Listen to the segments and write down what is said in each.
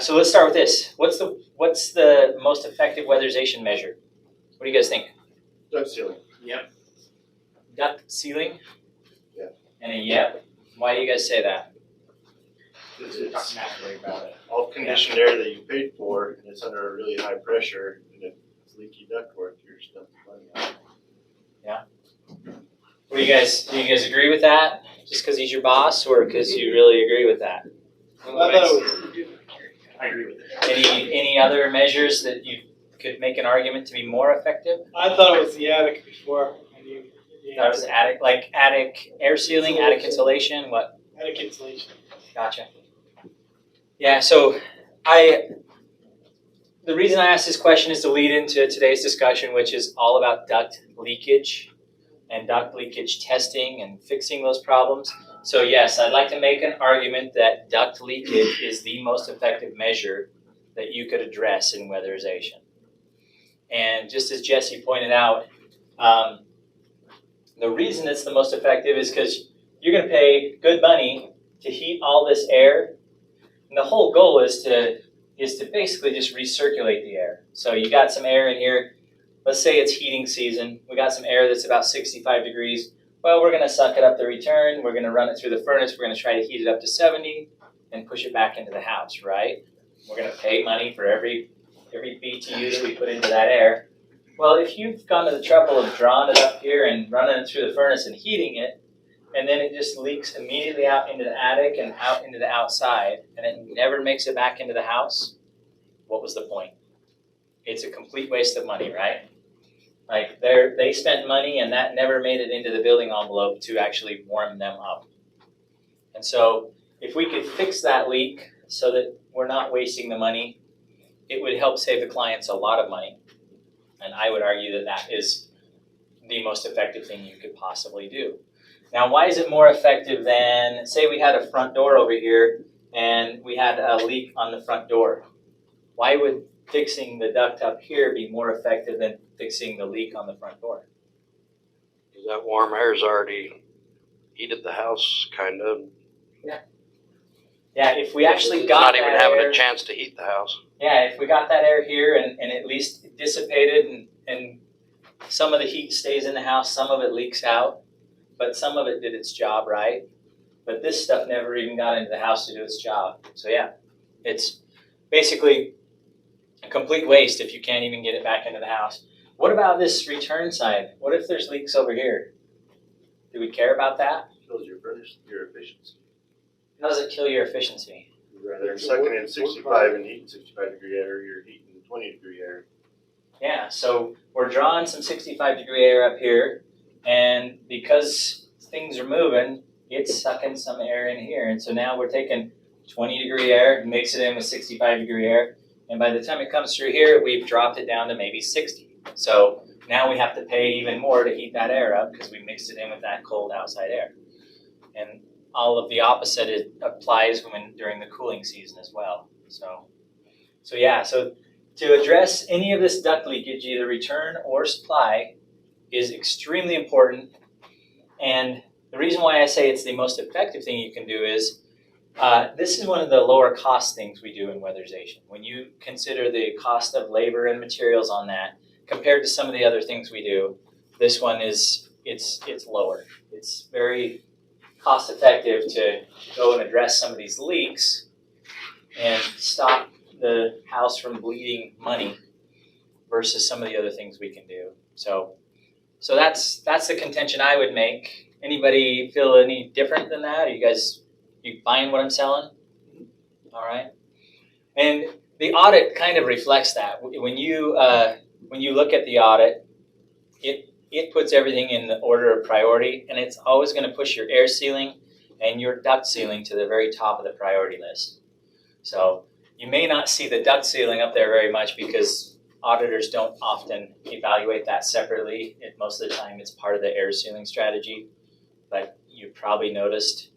So let's start with this. What's the most effective weatherization measure? What do you guys think? Duct sealing. Yep. Duct sealing? Yeah. And a yep. Why do you guys say that? It's Naturally about it. all conditioned air that you paid for, and it's under a really high pressure, and if it's leaky ductwork, you're spending money on it. Do you guys agree with that? Just because he's your boss, or because you really agree with that? I agree with it. Any other measures that you could make an argument to be more effective? I thought it was the attic before. That was attic air sealing, attic insulation. What? Attic insulation. Gotcha. Yeah. So the reason I asked this question is to lead into today's discussion, which is all about duct leakage and duct leakage testing and fixing those problems. So yes, I'd like to make an argument that duct leakage is the most effective measure that you could address in weatherization. And just as Jesse pointed out, the reason it's the most effective is because you're going to pay good money to heat all this air, and the whole goal is to basically just recirculate the air. So you got some air in here. Let's say it's heating season. We got some air that's about 65 degrees. Well, we're going to suck it up the return. We're going to run it through the furnace. We're going to try to heat it up to 70 and push it back into the house, right? We're going to pay money for every BTU that we put into that air. Well, if you've gone to the trouble of drawing it up here and running it through the furnace and heating it, and then it just leaks immediately out into the attic and out into the outside, and it never makes it back into the house, what was the point? It's a complete waste of money, right? Like they spent money and that never made it into the building envelope to actually warm them up. And so if we could fix that leak so that we're not wasting the money, it would help save the clients a lot of money. And I would argue that that is the most effective thing you could possibly do. Now, why is it more effective than, say we had a front door over here and we had a leak on the front door? Why would fixing the duct up here be more effective than fixing the leak on the front door? Because that warm air's already heated the house, kind of. Yeah, if we actually It's got not that even having air, a chance to heat the house. yeah, if we got that air here and at least dissipated and some of the heat stays in the house, some of it leaks out, but some of it did its job, right? But this stuff never even got into the house to do its job. So yeah, it's basically a complete waste if you can't even get it back into the house. What about this return side? What if there's leaks over here? Do we care about that? Kills your furnace, your efficiency. How does it kill your efficiency? Rather than sucking in 65 and heating 65 degree air, you're heating 20 degree air. Yeah, so we're drawing some 65 degree air up here, and because things are moving, it's sucking some air in here. And so now we're taking 20 degree air, mix it in with 65 degree air, and by the time it comes through here, we've dropped it down to maybe 60. So now we have to pay even more to heat that air up because we mixed it in with that cold outside air. And all of the opposite applies during the cooling season as well. So yeah, so to address any of this duct leakage, either return or supply, is extremely important. And the reason why I say it's the most effective thing you can do is this is one of the lower cost things we do in weatherization. When you consider the cost of labor and materials on that, compared to some of the other things we do, this one it's lower. It's very cost effective to go and address some of these leaks and stop the house from bleeding money versus some of the other things we can do. So that's the contention I would make. Anybody feel any different than that? Are you buying what I'm selling? All right. And the audit kind of reflects that. When you look at the audit, it puts everything in the order of priority, and it's always going to push your air sealing and your duct sealing to the very top of the priority list. So you may not see the duct sealing up there very much because auditors don't often evaluate that separately. Most of the time it's part of the air sealing strategy, but you probably noticed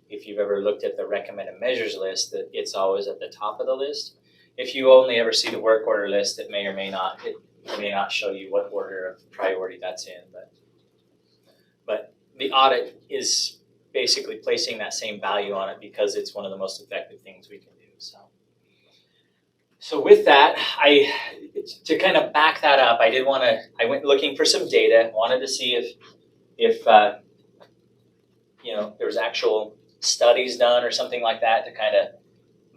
if you've ever looked at the recommended measures list that it's always at the top of the list. If you only ever see the work order list, it may or may not. It may not show you what order of priority that's in, but the audit is basically placing that same value on it because it's one of the most effective things we can do. So with that, to kind of back that up, I went looking for some data, wanted to see if there was actual studies done or something like that to kind of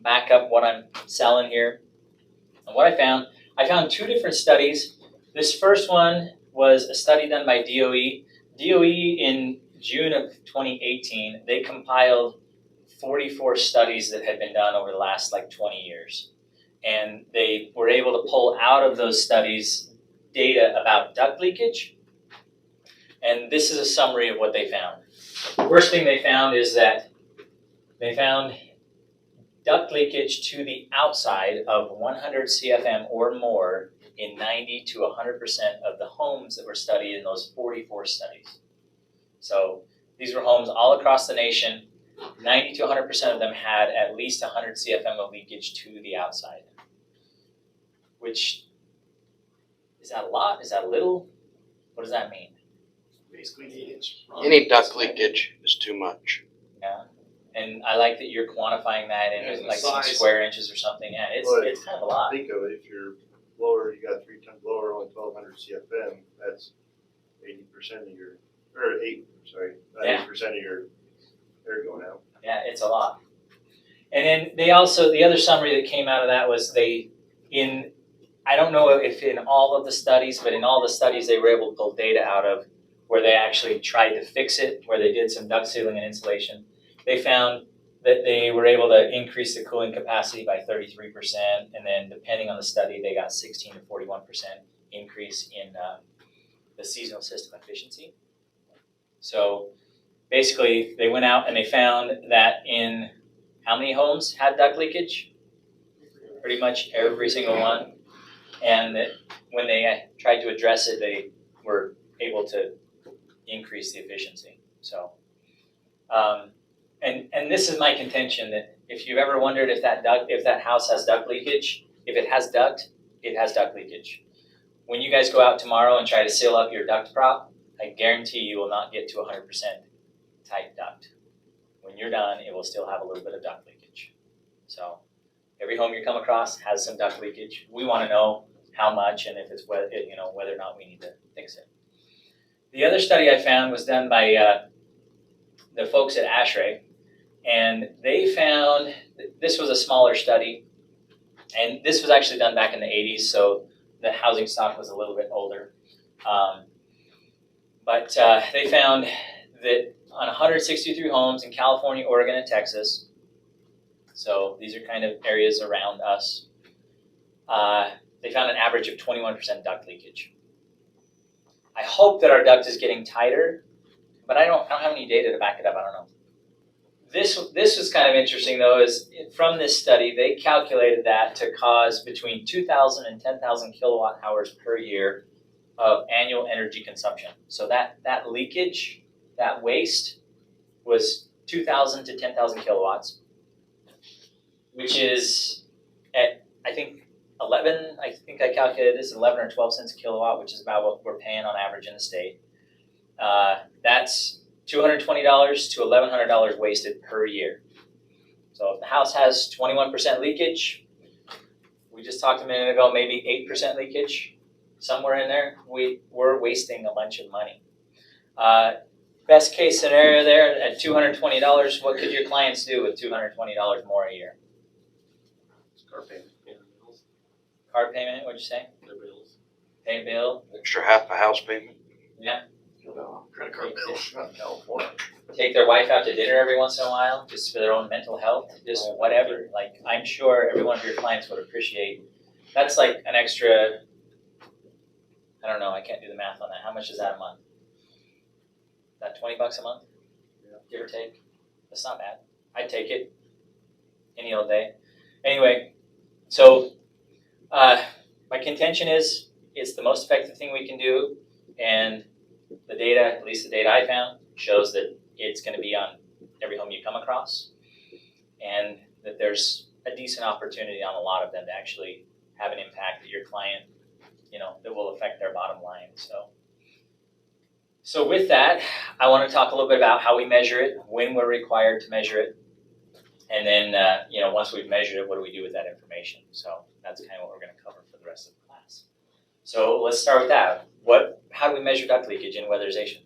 back up what I'm selling here. And what I found two different studies. This first one was a study done by DOE. DOE in June of 2018, they compiled 44 studies that had been done over the last 20 years. And they were able to pull out of those studies data about duct leakage. And this is a summary of what they found. The first thing they found is that they found duct leakage to the outside of 100 CFM or more in 90 to 100% of the homes that were studied in those 44 studies. So these were homes all across the nation. 90 to 100% of them had at least 100 CFM of leakage to the outside. Which, is that a lot? Is that a little? What does that mean? Basically leakage. Any duct leakage is too much. Yeah. And I like that you're quantifying that in Yeah, some size. square inches or something. Yeah, it's kind of a lot. Think of it, if your blower, you got a 3-ton blower, only 1,200 CFM, that's 80% of your, or 80% of your air going out. Yeah, it's a lot. And then they also, the other summary that came out of that was I don't know if in all of the studies, but in all the studies they were able to pull data out of where they actually tried to fix it, where they did some duct sealing and insulation. They found that they were able to increase the cooling capacity by 33%, and then depending on the study, they got 16 to 41% increase in the seasonal system efficiency. So basically, they went out and they found that in how many homes had duct leakage? Pretty much every single one. And that when they tried to address it, they were able to increase the efficiency. So, and this is my contention that if you've ever wondered if that house has duct leakage, if it has duct, it has duct leakage. When you guys go out tomorrow and try to seal up your duct prop, I guarantee you will not get to 100% tight duct. When you're done, it will still have a little bit of duct leakage. So every home you come across has some duct leakage. We want to know how much and if it's whether or not we need to fix it. The other study I found was done by the folks at ASHRAE, and they found this was a smaller study, and this was actually done back in the 80s, so the housing stock was a little bit older. But they found that on 163 homes in California, Oregon, and Texas, so these are kind of areas around us, they found an average of 21% duct leakage. I hope that our duct is getting tighter, but I don't have any data to back it up. I don't know. This was kind of interesting though, is from this study, they calculated that to cause between 2,000 and 10,000 kilowatt hours per year of annual energy consumption. So that leakage, that waste was 2,000 to 10,000 kilowatts, which is at, I think I calculated this, 11 or 12 cents a kilowatt, which is about what we're paying on average in the state. That's $220 to $1,100 wasted per year. So if the house has 21% leakage, we just talked a minute ago, maybe 8% leakage, somewhere in there, we're wasting a bunch of money. Best case scenario there, at $220, what could your clients do with $220 more a year? Car payment. Car payment, what'd you say? Their bills. Pay a bill? Extra half a house payment. Yeah. Credit card bills, not in California. Take their wife out to dinner every once in a while, just for their own mental health, just whatever. Like, I'm sure every one of your clients would appreciate. That's like an extra, I don't know, I can't do the math on that. How much is that a month? Is that $20 a month? Yeah. Give or take? That's not bad. I'd take it any old day. Anyway, so my contention is it's the most effective thing we can do, and the data, at least the data I found, shows that it's going to be on every home you come across, and that there's a decent opportunity on a lot of them to actually have an impact that your client, that will affect their bottom line. So with that, I want to talk a little bit about how we measure it, when we're required to measure it, And then, once we've measured it, what do we do with that information? So that's kind of what we're gonna cover for the rest of the class. So let's start with that. How do we measure duct leakage in weatherization?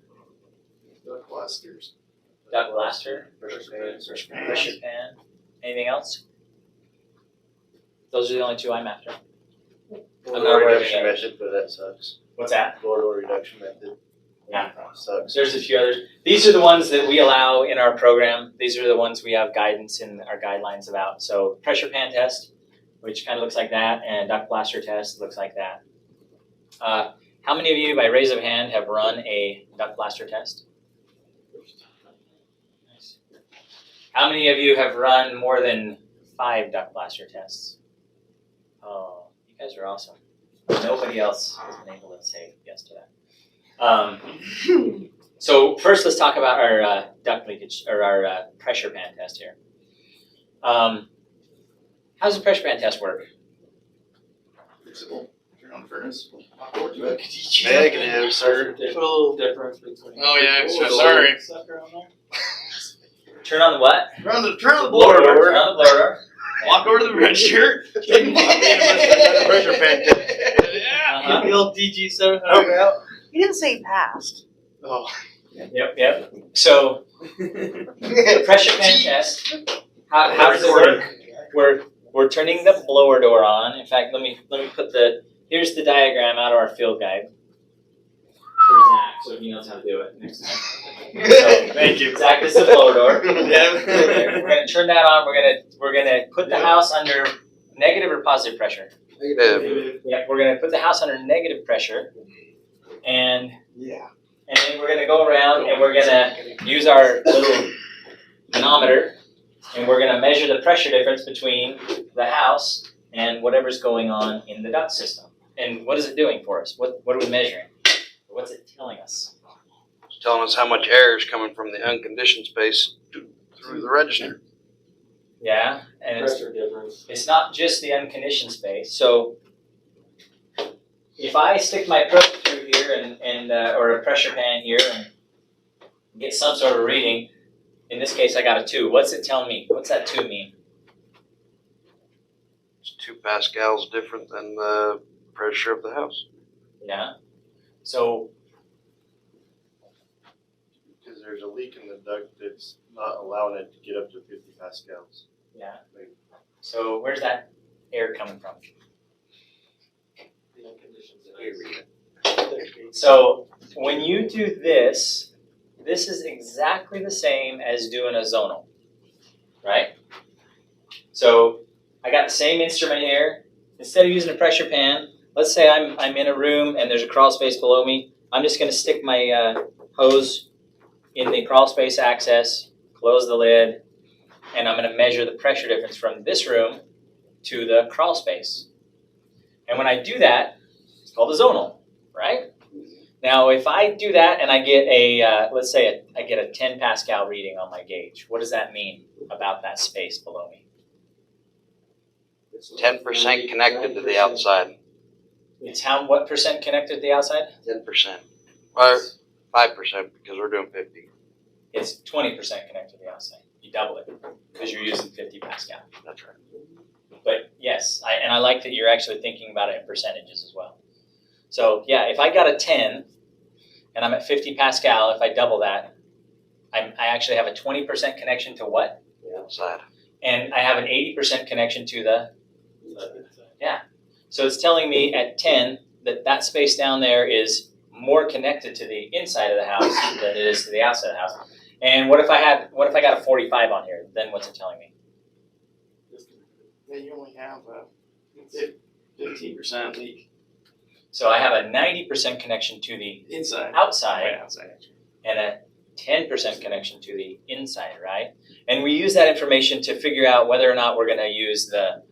Duct blasters. Duct blaster, Pressure pressure pan, anything else? Those are the only two I'm after. I'm not Blower aware of reduction any others. method, but that sucks. What's that? Blower reduction method. Yeah. Sucks. There's a few others. These are the ones that we allow in our program. These are the ones we have guidance in our guidelines about. So pressure pan test, which kind of looks like that, and duct blaster test looks like that. How many of you, by raise of hand, have run a duct blaster test? Nice. How many of you have run more than 5 duct blaster tests? Oh, you guys are awesome. Nobody else has been able to say yes to that. So first, let's talk about our duct leakage or our pressure pan test here. How does the pressure pan test work? Fixable. Turn on the furnace. Negative, sir. Little difference between. Oh, yeah, the sorry. sucker on there. Turn on the what? Turn the blower door. Turn on the blower door. Walk over to the register. Pressure pan test. Yeah. Uh-huh. The old DG 700 out. You didn't say passed. Oh. Yep. So the pressure pan test. How does it work? We're turning the blower door on. In fact, let me put here's the diagram out of our field guide. For Zach, so he knows how to do it next time. So, Thank you. Zach, this is the blower door. Yeah. We're gonna turn that on. We're gonna put the house under negative or positive pressure. Negative. Yep, we're gonna put the house under negative pressure, and Yeah. then we're gonna go around and we're gonna use our little manometer, and we're gonna measure the pressure difference between the house and whatever's going on in the duct system. And what is it doing for us? What are we measuring? What's it telling us? It's telling us how much air is coming from the unconditioned space through the register. Yeah, and Pressure difference. it's not just the unconditioned space. So if I stick my probe through here and or a pressure pan here and get some sort of reading, in this case I got a 2. What's it telling me? What's that 2 mean? It's 2 pascals different than the pressure of the house. Yeah. So Because there's a leak in the duct that's not allowing it to get up to 50 pascals. yeah. So where's that air coming from? The unconditioned So when you do this, this is exactly the same as doing a zonal, right? So I got the same instrument here. Instead of using a pressure pan, let's say I'm in a room and there's a crawl space below me. I'm just going to stick my hose in the crawl space access, close the lid, and I'm going to measure the pressure difference from this room to the crawl space. And when I do that, it's called a zonal, right? Now, if I do that and I get let's say I get a 10 pascal reading on my gauge, what does that mean about that space below me? 10% connected to the outside. It's what percent connected to the outside? 10%. Or 5% because we're doing 50. It's 20% connected to the outside. You double it because you're using 50 pascal. That's right. But yes, I like that you're actually thinking about it in percentages as well. So yeah, if I got a 10 and I'm at 50 pascal, if I double that, I actually have a 20% connection to what? The outside. And I have an 80% connection to the, so it's telling me at 10 that space down there is more connected to the inside of the house than it is to the outside of the house. And what if I got a 45 on here? Then what's it telling me? Then you only have a 15% leak So I have a 90% connection to the inside. outside Right outside. and a 10% connection to the inside, right? And we use that information to figure out whether or not we're going to use the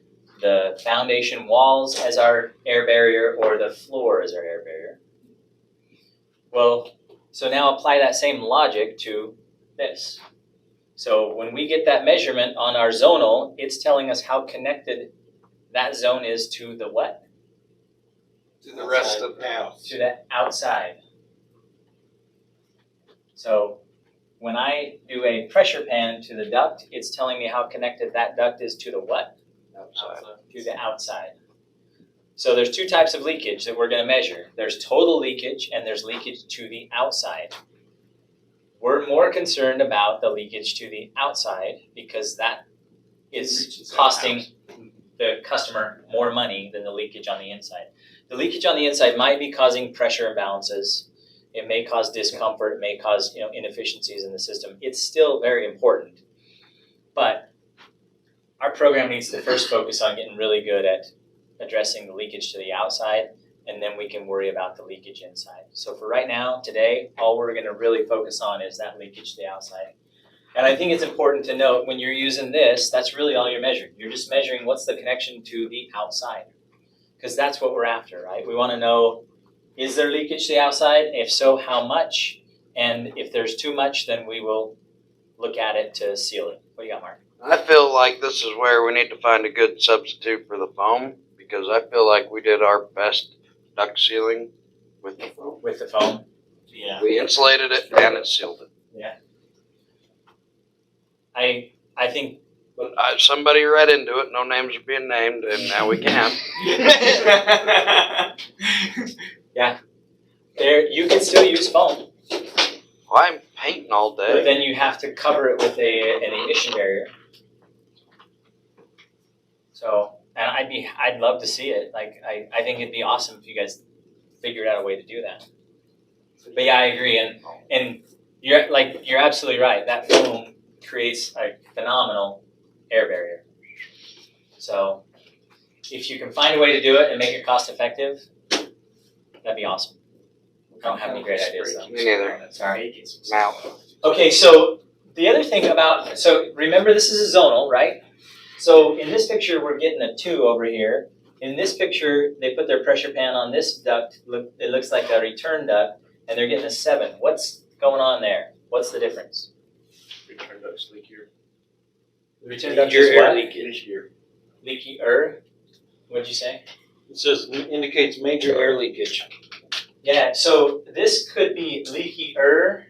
foundation walls as our air barrier or the floor as our air barrier. Well, so now apply that same logic to this. So when we get that measurement on our zonal, it's telling us how connected that zone is to the what? To the rest of the house. To the outside. So when I do a pressure pan to the duct, it's telling me how connected that duct is to the what? Outside. To the outside. So there's two types of leakage that we're going to measure. There's total leakage and there's leakage to the outside. We're more concerned about the leakage to the outside because that is costing the customer more money than the leakage on the inside. The leakage on the inside might be causing pressure imbalances. It may cause discomfort. It may cause inefficiencies in the system. It's still very important. But our program needs to first focus on getting really good at addressing the leakage to the outside, and then we can worry about the leakage inside. So for right now, today, all we're gonna really focus on is that leakage to the outside. And I think it's important to note when you're using this, that's really all you're measuring. You're just measuring what's the connection to the outside, because that's what we're after, right? We wanna know, is there leakage to the outside? If so, how much? And if there's too much, then we will look at it to seal it. What do you got, Mark? I feel like this is where we need to find a good substitute for the foam, because I feel like we did our best duct sealing with the foam. With the foam? Yeah. We insulated it and it sealed it. I think But somebody read into it, no names are being named, and now we can. yeah. There you can still use foam, Well, I'm painting all but day. then you have to cover it with an emission barrier. So, and I'd love to see it. Like I think it'd be awesome if you guys figured out a way to do that. But yeah, I agree, and you're absolutely right. That foam creates a phenomenal air barrier. So if you can find a way to do it and make it cost effective, that'd be awesome. I don't have any great ideas though. Me neither. Sorry. Now, Okay, so the other thing about, so remember this is a zonal, right? So in this picture, we're getting a 2 over here. In this picture, they put their pressure pan on this duct. It looks like a return duct, and they're getting a 7. What's going on there? What's the difference? Return duct's leakier. The return duct is Leakier air what? leakage. Leakier? What'd you say? It says indicates major air leakage. Yeah, so this could be leakier.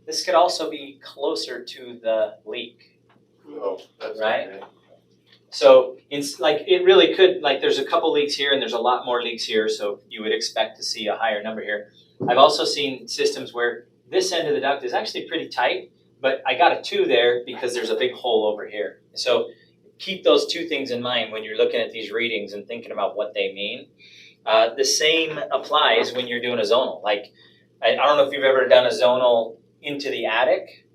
This could also be closer to the leak. Oh, that's Right. okay. So it's like it really could, like there's a couple leaks here and there's a lot more leaks here, so you would expect to see a higher number here. I've also seen systems where this end of the duct is actually pretty tight, but I got a 2 there because there's a big hole over here. So keep those two things in mind when you're looking at these readings and thinking about what they mean. The same applies when you're doing a zonal. Like, I don't know if you've ever done a zonal into the attic.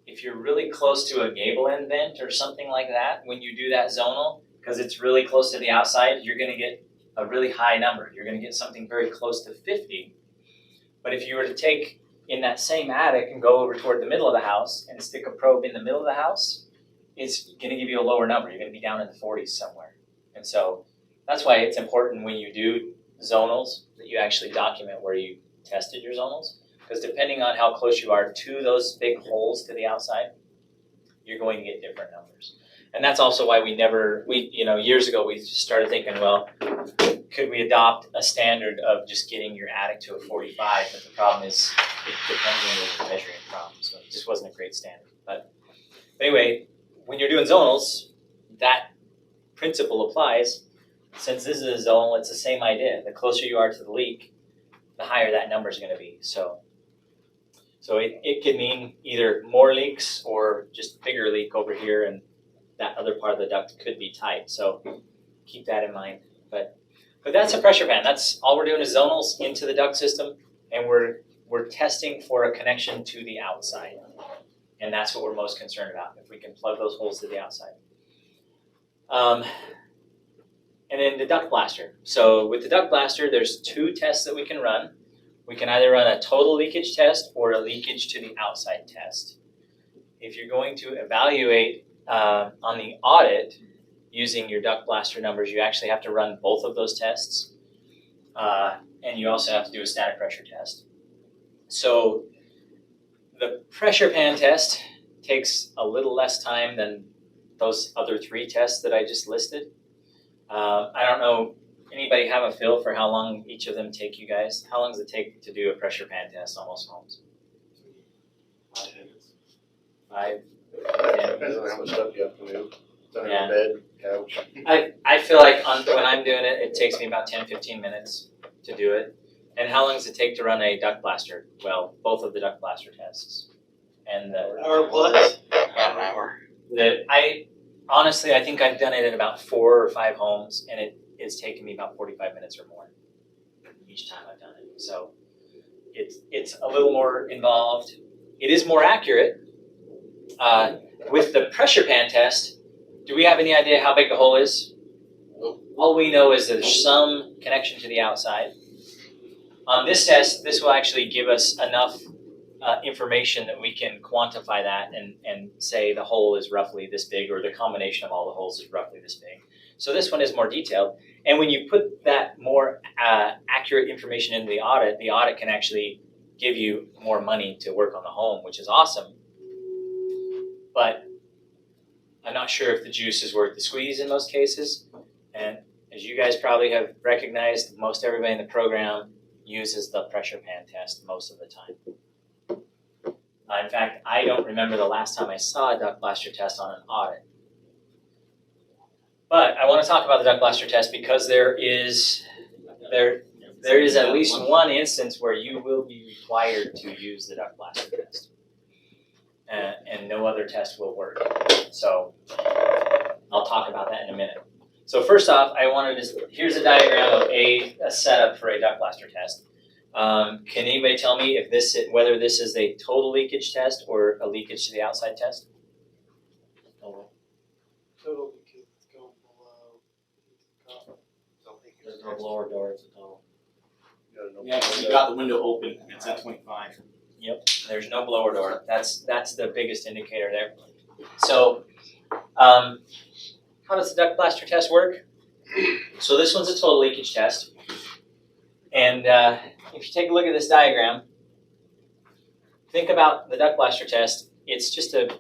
If you're really close to a gable end vent or something like that, when you do that zonal, because it's really close to the outside, you're gonna get a really high number. You're gonna get something very close to 50. But if you were to take in that same attic and go over toward the middle of the house and stick a probe in the middle of the house, it's gonna give you a lower number. You're gonna be down in the 40s somewhere. And so that's why it's important when you do zonals that you actually document where you tested your zonals. Because depending on how close you are to those big holes to the outside, you're going to get different numbers. And that's also why years ago we started thinking, well, could we adopt a standard of just getting your attic to a 45? But the problem is it depends on what you're measuring from. So it just wasn't a great standard. But anyway, when you're doing zonals, that principle applies. Since this is a zonal, it's the same idea. The closer you are to the leak, the higher that number is going to be. So it could mean either more leaks or just bigger leak over here, and that other part of the duct could be tight. So keep that in mind. But that's a pressure pan. That's all we're doing is zonals into the duct system, and we're testing for a connection to the outside. And that's what we're most concerned about, if we can plug those holes to the outside. And then the Duct Blaster. So with the Duct Blaster, there's 2 tests that we can run. We can either run a total leakage test or a leakage to the outside test. If you're going to evaluate on the audit using your Duct Blaster numbers, you actually have to run both of those tests. And you also have to do a static pressure test. So the pressure pan test takes a little less time than those other 3 tests that I just listed. I don't know, anybody have a feel for how long each of them take you guys? How long does it take to do a pressure pan test on most homes? 5. Depends on how much stuff you have to move. It's under Yeah. the bed, couch. I feel like when I'm doing it, it takes me about 10-15 minutes to do it. And how long does it take to run a Duct Blaster? Well, both of the Duct Blaster tests. And Hour plus. About an hour. honestly, I think I've done it at about 4 or 5 homes, and it has taken me about 45 minutes or more each time I've done it. So it's a little more involved. It is more accurate. With the pressure pan test, do we have any idea how big the hole is? All we know is that there's some connection to the outside. On this test, this will actually give us enough information that we can quantify that and say the hole is roughly this big, or the combination of all the holes is roughly this big. So this one is more detailed. And when you put that more accurate information into the audit can actually give you more money to work on the home, which is awesome. But I'm not sure if the juice is worth the squeeze in most cases. And as you guys probably have recognized, most everybody in the program uses the pressure pan test most of the time. In fact, I don't remember the last time I saw a Duct Blaster test on an audit. But I want to talk about the Duct Blaster test because there is at least one instance where you will be required to use the Duct Blaster test. And no other test will work. So I'll talk about that in a minute. So first off, here's a diagram of a setup for a Duct Blaster test. Can anybody tell me whether this is a total leakage test or a leakage to the outside test? Total because it's going below. There's no blower door, it's a total. Yeah, because you got the window open, it's at 25. There's no blower door. That's the biggest indicator there. So how does the Duct Blaster test work? So this one's a total leakage test. And if you take a look at this diagram, think about the Duct Blaster test. It's just a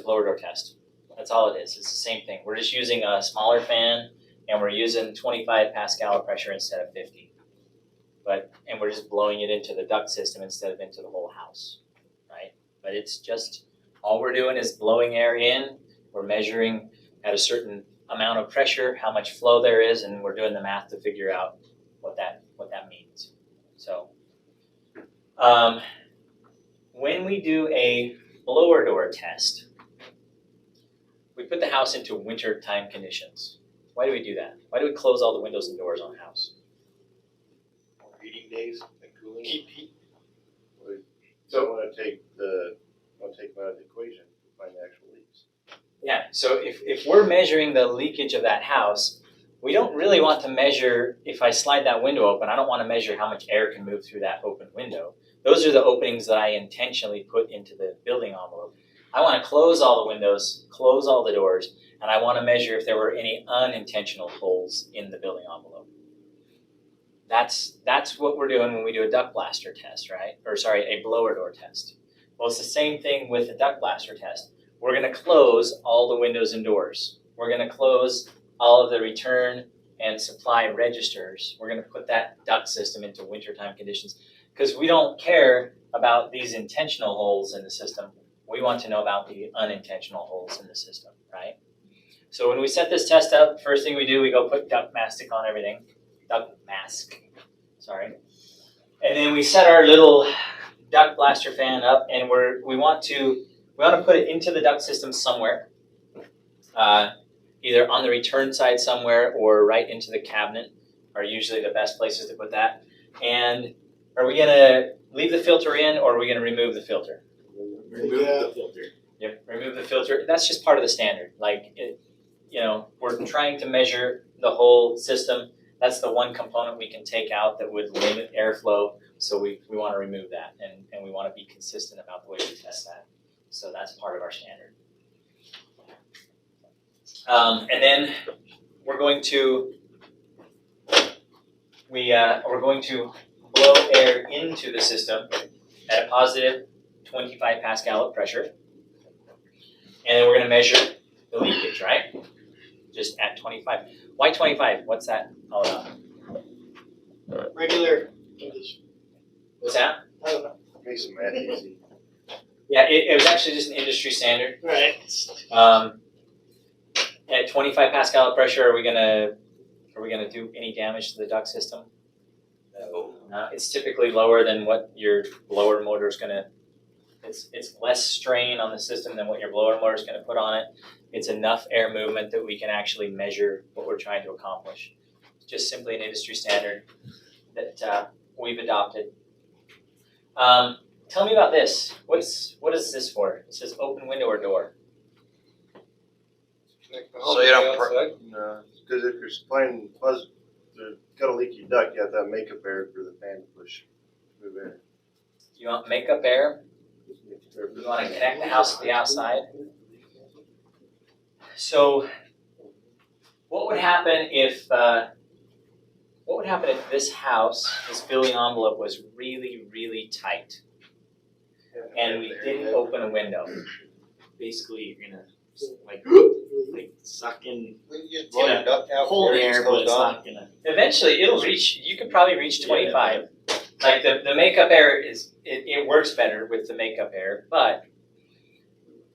blower door test. That's all it is. It's the same thing. We're just using a smaller fan, and we're using 25 Pascal of pressure instead of 50. And we're just blowing it into the duct system instead of into the whole house, right? But it's just, all we're doing is blowing air in. We're measuring at a certain amount of pressure how much flow there is, and we're doing the math to figure out what that means. So when we do a blower door test, we put the house into winter time conditions. Why do we do that? Why do we close all the windows and doors on a house? More heating days and cooling. Keep heat. So I want to take them out of the equation to find the actual leaks. Yeah, so if we're measuring the leakage of that house, we don't really want to measure, if I slide that window open, I don't want to measure how much air can move through that open window. Those are the openings that I intentionally put into the building envelope. I want to close all the windows, close all the doors, and I want to measure if there were any unintentional holes in the building envelope. That's what we're doing when we do a Duct Blaster test, right? Or sorry, a blower door test. Well, it's the same thing with the Duct Blaster test. We're going to close all the windows and doors. We're going to close all of the return and supply registers. We're going to put that duct system into wintertime conditions because we don't care about these intentional holes in the system. We want to know about the unintentional holes in the system, right? So when we set this test up, first thing we do, we go put duct mastic on everything. Duct mask, sorry. And then we set our little Duct Blaster fan up, and we want to put it into the duct system somewhere, either on the return side somewhere or right into the cabinet are usually the best places to put that. And are we gonna leave the filter in, or are we gonna remove the filter? Remove the filter. Yep, remove the filter. That's just part of the standard. We're trying to measure the whole system. That's the one component we can take out that would limit airflow. So we want to remove that, and we want to be consistent about the way we test that. So that's part of our standard. And then we're going to blow air into the system at a positive 25 Pascal of pressure. And then we're going to measure the leakage, right? Just at 25. Why 25? What's that all about? Regular English. What's that? I don't know. Make some math easy. Yeah, it was actually just an industry standard. Right. At 25 pascal of pressure, are we gonna do any damage to the duct system? No. It's typically lower than what your blower motor is gonna. It's less strain on the system than what your blower motor is gonna put on it. It's enough air movement that we can actually measure what we're trying to accomplish. It's just simply an industry standard that we've adopted. Tell me about this. What is this for? It says open window or door. So you don't No, because if you're supplying got a leaky duct, you have to have makeup air for the fan to move in. You want makeup air? You want to connect the house to the outside? So, what would happen if this house, this building envelope was really, really tight, and we didn't open a window? Basically, you're gonna like suck in You blow your cold air, but it's not gonna. Eventually, it'll reach. You could probably reach 25. Like the makeup air it works better with the makeup air, but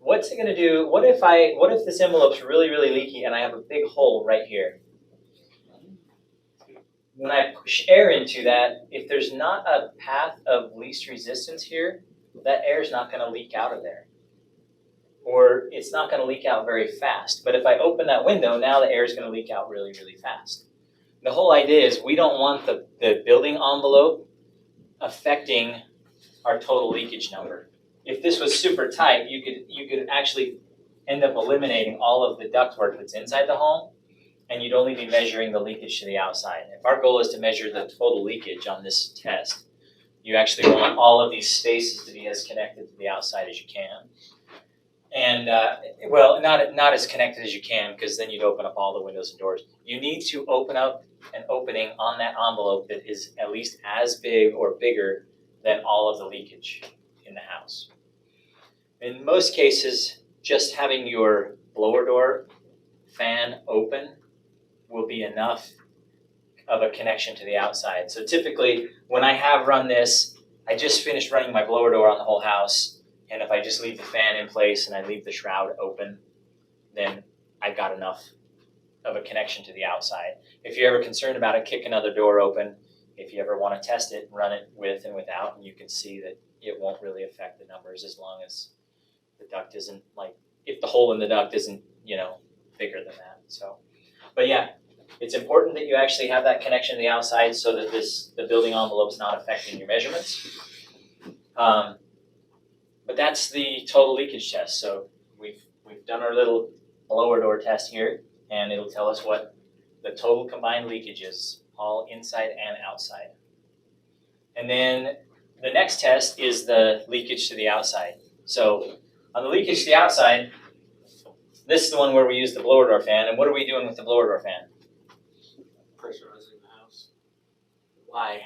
what's it gonna do? What if this envelope's really, really leaky and I have a big hole right here? When I push air into that, if there's not a path of least resistance here, that air is not gonna leak out of there. Or it's not gonna leak out very fast. But if I open that window, now the air is gonna leak out really, really fast. The whole idea is we don't want the building envelope affecting our total leakage number. If this was super tight, you could actually end up eliminating all of the ductwork that's inside the home, and you'd only be measuring the leakage to the outside. If our goal is to measure the total leakage on this test, you actually want all of these spaces to be as connected to the outside as you can. And well, not as connected as you can, because then you'd open up all the windows and doors. You need to open up an opening on that envelope that is at least as big or bigger than all of the leakage in the house. In most cases, just having your blower door fan open will be enough of a connection to the outside. So typically, when I have run this, I just finished running my blower door on the whole house, and if I just leave the fan in place and I leave the shroud open, then I've got enough of a connection to the outside. If you're ever concerned about it, kick another door open. If you ever want to test it, run it with and without, and you can see that it won't really affect the numbers as long as the duct isn't if the hole in the duct isn't, bigger than that. So, but yeah, it's important that you actually have that connection to the outside so that the building envelope's not affecting your measurements. But that's the total leakage test. So we've done our little blower door test here, and it'll tell us what the total combined leakage is, all inside and outside. And then the next test is the leakage to the outside. So on the leakage to the outside, this is the one where we use the blower door fan. And what are we doing with the blower door fan? Pressurizing the house. Why?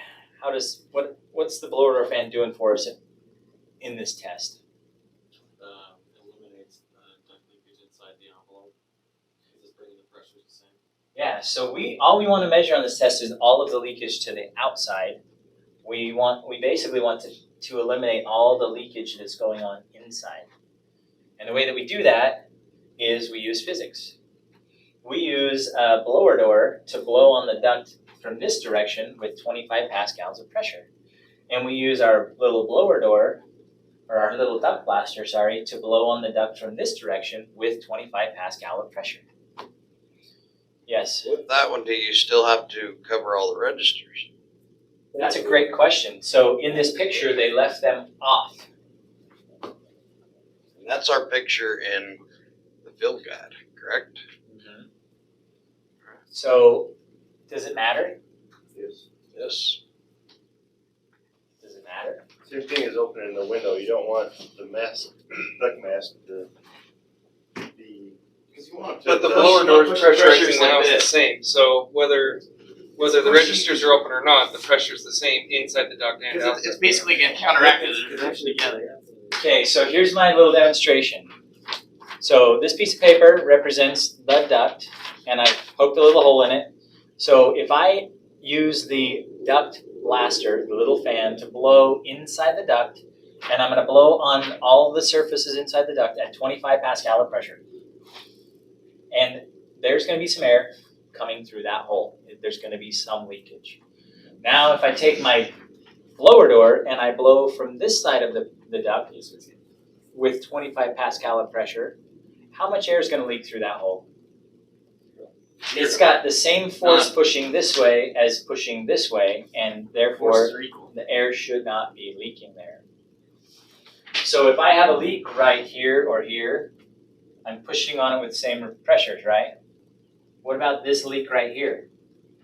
What's the blower door fan doing for us in this test? Eliminates the duct leakage inside the envelope. It's bringing the pressure the same. Yeah, so all we want to measure on this test is all of the leakage to the outside. We basically want to eliminate all the leakage that's going on inside. And the way that we do that is we use physics. We use a blower door to blow on the duct from this direction with 25 pascals of pressure. And we use our little blower door, or our little duct blaster, to blow on the duct from this direction with 25 pascal of pressure. Yes? With that one, do you still have to cover all the registers? That's a great question. So in this picture, they left them off. And that's our picture in the field guide, correct? Mm-hmm. So does it matter? Yes. Yes. Does it matter? Same thing as opening the window. You don't want the duct mask to be. Because you want But the blower door is pressurizing the house the same, so whether the registers are open or not, the pressure is the same inside the duct and outside. It's basically going to counteract it and push it together. Okay, so here's my little demonstration. So this piece of paper represents the duct, and I've poked a little hole in it. So if I use the Duct Blaster, the little fan, to blow inside the duct and I'm gonna blow on all the surfaces inside the duct at 25 Pascal of pressure. And there's gonna be some air coming through that hole. There's gonna be some leakage. Now, if I take my blower door and I blow from this side of the duct with 25 Pascal of pressure, how much air is gonna leak through that hole? It's got the same force pushing this way as pushing this way, and therefore the air should not be leaking there. So if I have a leak right here or here, I'm pushing on it with the same pressures, right? What about this leak right here?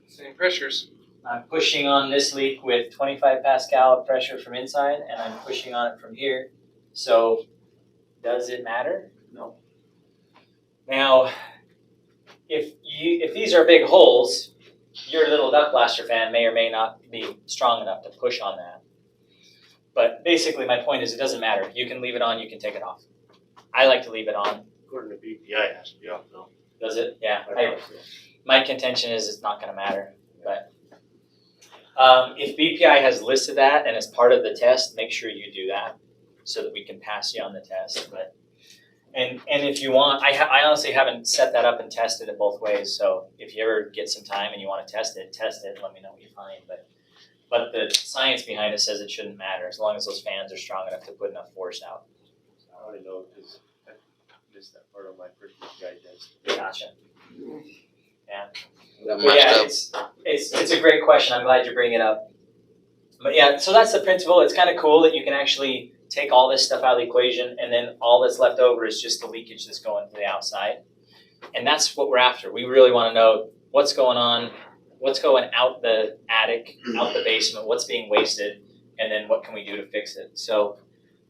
Same pressures. I'm pushing on this leak with 25 Pascal of pressure from inside, and I'm pushing on it from here. So does it matter? No. Now, if these are big holes, your little Duct Blaster fan may or may not be strong enough to push on that. But basically my point is it doesn't matter. You can leave it on, you can take it off. I like to leave it on. According to BPI, it has to be off though. Does it? Yeah. My contention is it's not gonna matter, but if BPI has listed that and as part of the test, make sure you do that so that we can pass you on the test. But and if you want, I honestly haven't set that up and tested it both ways. So if you ever get some time and you want to test it. Let me know what you find. But the science behind it says it shouldn't matter as long as those fans are strong enough to put enough force out. I only know because I missed that part of my first BPI test. Gotcha. That But messed yeah, up. it's a great question. I'm glad you bring it up. But yeah, so that's the principle. It's kind of cool that you can actually take all this stuff out of the equation, and then all that's left over is just the leakage that's going to the outside. And that's what we're after. We really want to know what's going on, what's going out the attic, out the basement, what's being wasted, and then what can we do to fix it. So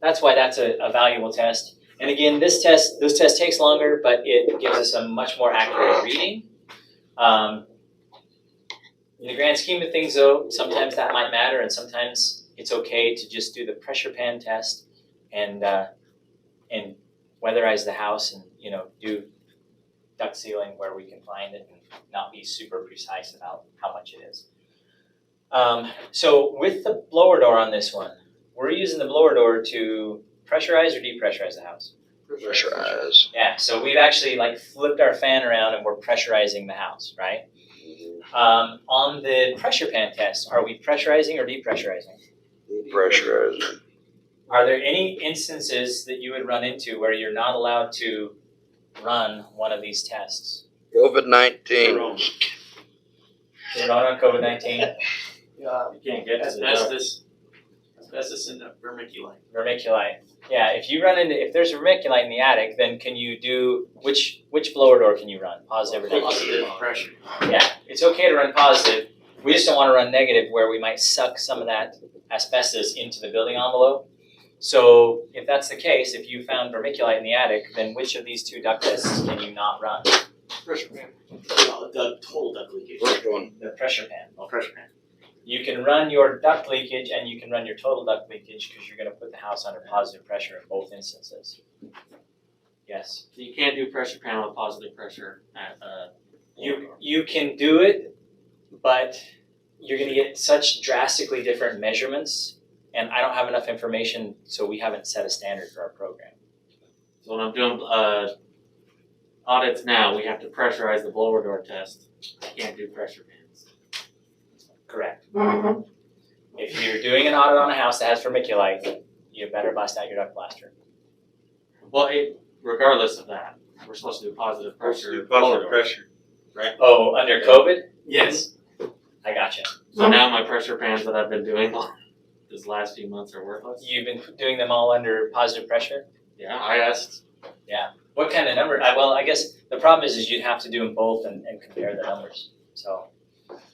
that's why that's a valuable test. And again, this test takes longer, but it gives us a much more accurate reading. In the grand scheme of things though, sometimes that might matter, and sometimes it's okay to just do the pressure pan test and weatherize the house and do duct sealing where we can find it and not be super precise about how much it is. So with the blower door on this one, we're using the blower door to pressurize or depressurize the house. Pressurize. Yeah, so we've actually flipped our fan around and we're pressurizing the house, right? On the pressure pan test, are we pressurizing or depressurizing? Pressurize. Are there any instances that you would run into where you're not allowed to run one of these tests? COVID-19. Corona, COVID-19, Yeah, you can't get to the Asbestos and vermiculite. vermiculite. Yeah, if there's a vermiculite in the attic, then can you do, which blower door can you run? Positive or negative? Positive pressure. Yeah, it's okay to run positive. We just don't want to run negative where we might suck some of that asbestos into the building envelope. So if that's the case, if you found vermiculite in the attic, then which of these two duct tests can you not run? Pressure pan. The total duct leakage. First one. The pressure pan. Oh, pressure pan. You can run your duct leakage and you can run your total duct leakage because you're going to put the house under positive pressure in both instances. Yes. So you can't do pressure pan with positive pressure at You can do it, but you're going to get such drastically different measurements, and I don't have enough information, so we haven't set a standard for our program. So when I'm doing audits now, we have to pressurize the blower door test. I can't do pressure pans. Correct. If you're doing an audit on a house that has vermiculite, you better bust out your duct blaster. Well, regardless of that, we're supposed to do positive pressure. blower door, pressure. right? Oh, under COVID? Yes. I gotcha. So now my pressure pans that I've been doing these last few months are worthless. You've been doing them all under positive pressure? Yeah, I asked. What kind of number? I guess the problem is you'd have to do them both and compare the numbers. So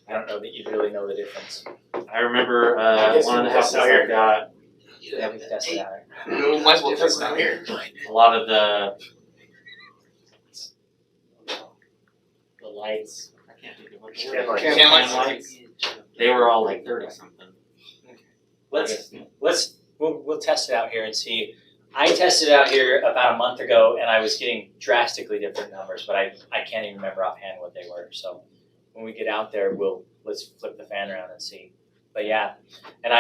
I don't know that you'd really know the difference. I remember one of the houses I got. Yeah, we can test it out. Might as well test it out here. A lot of the lights. I can't think of what they were. Can lights. They were all like 30 something. We'll test it out here and see. I tested it out here about a month ago and I was getting drastically different numbers, but I can't even remember offhand what they were. So when we get out there, let's flip the fan around and see. But yeah, and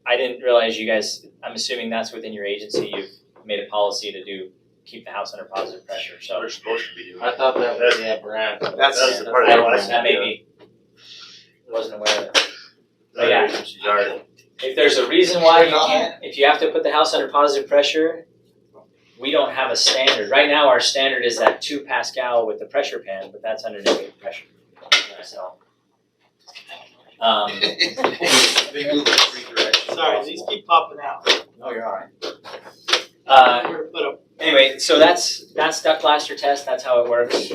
I didn't realize you guys, I'm assuming that's within your agency, you've made a policy to keep the house under positive pressure, so. We're supposed to be doing I that. thought that was, yeah, Brad. That's the part I of the don't, license. that may be, wasn't aware of that. Other yeah. agencies are. If there's a reason why you can't, if you have to put the house under positive pressure, we don't have a standard. Right now, our standard is that 2 Pascal with the pressure pan, but that's under negative pressure. So. They move in 3 directions. Sorry, these keep popping out. Oh, you're all right. Where to put 'em? Anyway, so that's Duct Blaster test. That's how it works.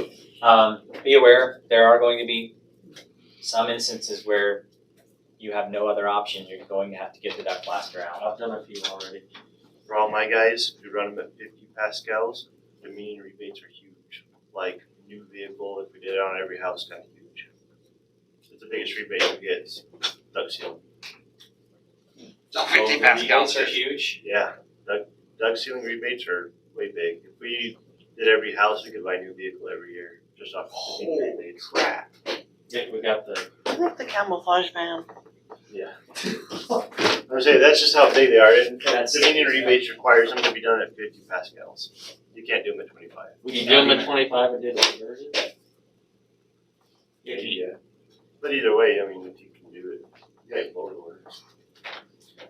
Be aware there are going to be some instances where you have no other option. You're going to have to get the Duct Blaster out. I've done a few already. For all my guys, we run them at 50 Pascals. The mean rebates are huge. Like new vehicle, if we did it on every house, kind of huge. It's the biggest rebate you get. Is duct sealing. So So 50 the Pascals rebates are huge. Yeah, duct sealing rebates are way big. If we did every house, we could buy a new vehicle every year just off the mean rebates. Crap. Yeah, we got the, Isn't that the camouflage van? I would say that's just how big they are. And That's- the Dominion rebates requires them to be done at 50 Pascals. You can't do them at 25. we can do them at 25 and did a conversion. Yeah. But either way, I mean, if you can do it, you got blower orders.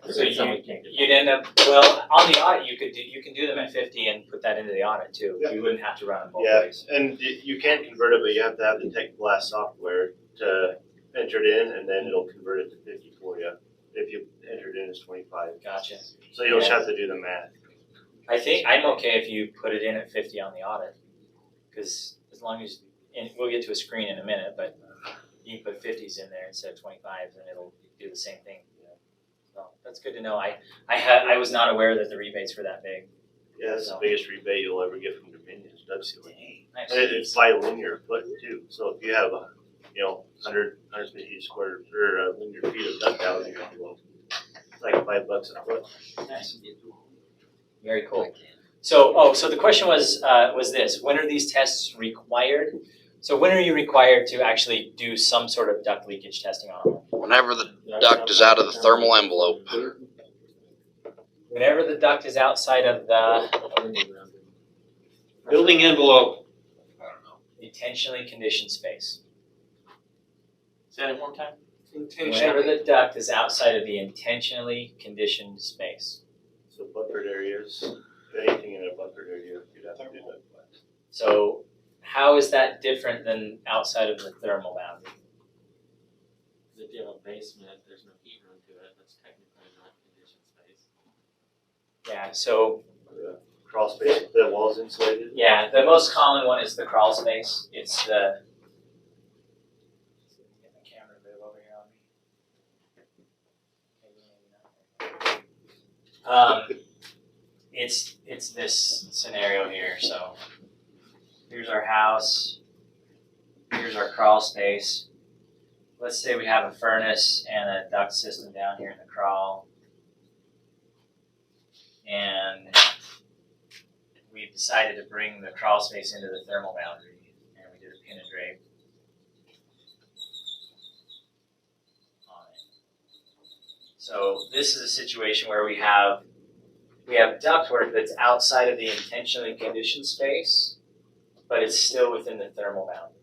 So Somebody can't do you'd end up, well, on the audit, you can do them at 50 and put that into the audit too. Yeah. You wouldn't have to run them both Yeah, ways. and you can convert it, but you have to have the Duct Blaster software to enter it in, and then it'll convert it to 50 for you. If you enter it in as 25. Gotcha. So you don't have to do the math. I think I'm okay if you put it in at 50 on the audit, because as long as, and we'll get to a screen in a minute, but you can put 50s in there instead of 25s, and it'll do the same thing. So that's good to know. I was not aware that the rebates were that big. Yeah, that's the biggest rebate you'll ever get from Dominion is duct sealing. Nice. And it's by linear foot too. So if you have 150 square or linear feet of duct out in your envelope, it's like $5 a foot. Nice. Very cool. So the question was this: when are these tests required? So when are you required to actually do some sort of duct leakage testing on them? Whenever the duct is out of the thermal envelope. Whenever the duct is outside of the Building envelope. intentionally conditioned space. Say that one more time? Whenever Intentionally. the duct is outside of the intentionally conditioned space. So buffered areas, anything in a buffered area, you'd have to do duct blast. So how is that different than outside of the thermal boundary? If you have a basement, there's no heat room to it, that's technically not conditioned space. Yeah, so Crawl space, the wall's insulated. yeah, the most common one is the crawl space. It's the get the camera move over here on me. It's this scenario here. So here's our house. Here's our crawl space. Let's say we have a furnace and a duct system down here in the crawl, and we decided to bring the crawl space into the thermal boundary, and we did a pin and drape on it. So this is a situation where we have ductwork that's outside of the intentionally conditioned space, but it's still within the thermal boundary.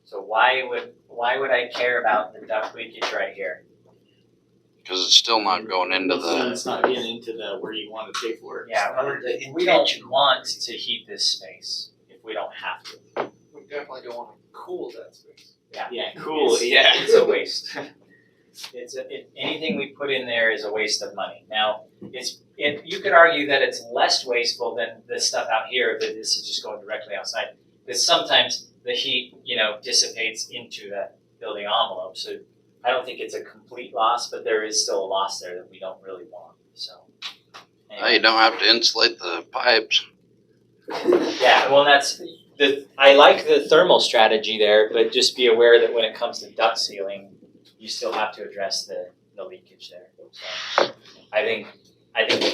So why would I care about the duct leakage right here? Because it's still not going into So the, it's not getting into the where you want to pay for it. Yeah, we don't want to heat this space if we don't have to. We definitely don't want to cool that space. Yeah, cool, It's- yeah. It's a waste. Anything we put in there is a waste of money. Now, you could argue that it's less wasteful than this stuff out here, that this is just going directly outside. Because sometimes the heat, dissipates into the building envelope. So I don't think it's a complete loss, but there is still a loss there that we don't really want. So. you don't have to insulate the pipes. Yeah, well, I like the thermal strategy there, but just be aware that when it comes to duct sealing, you still have to address the leakage there. So I think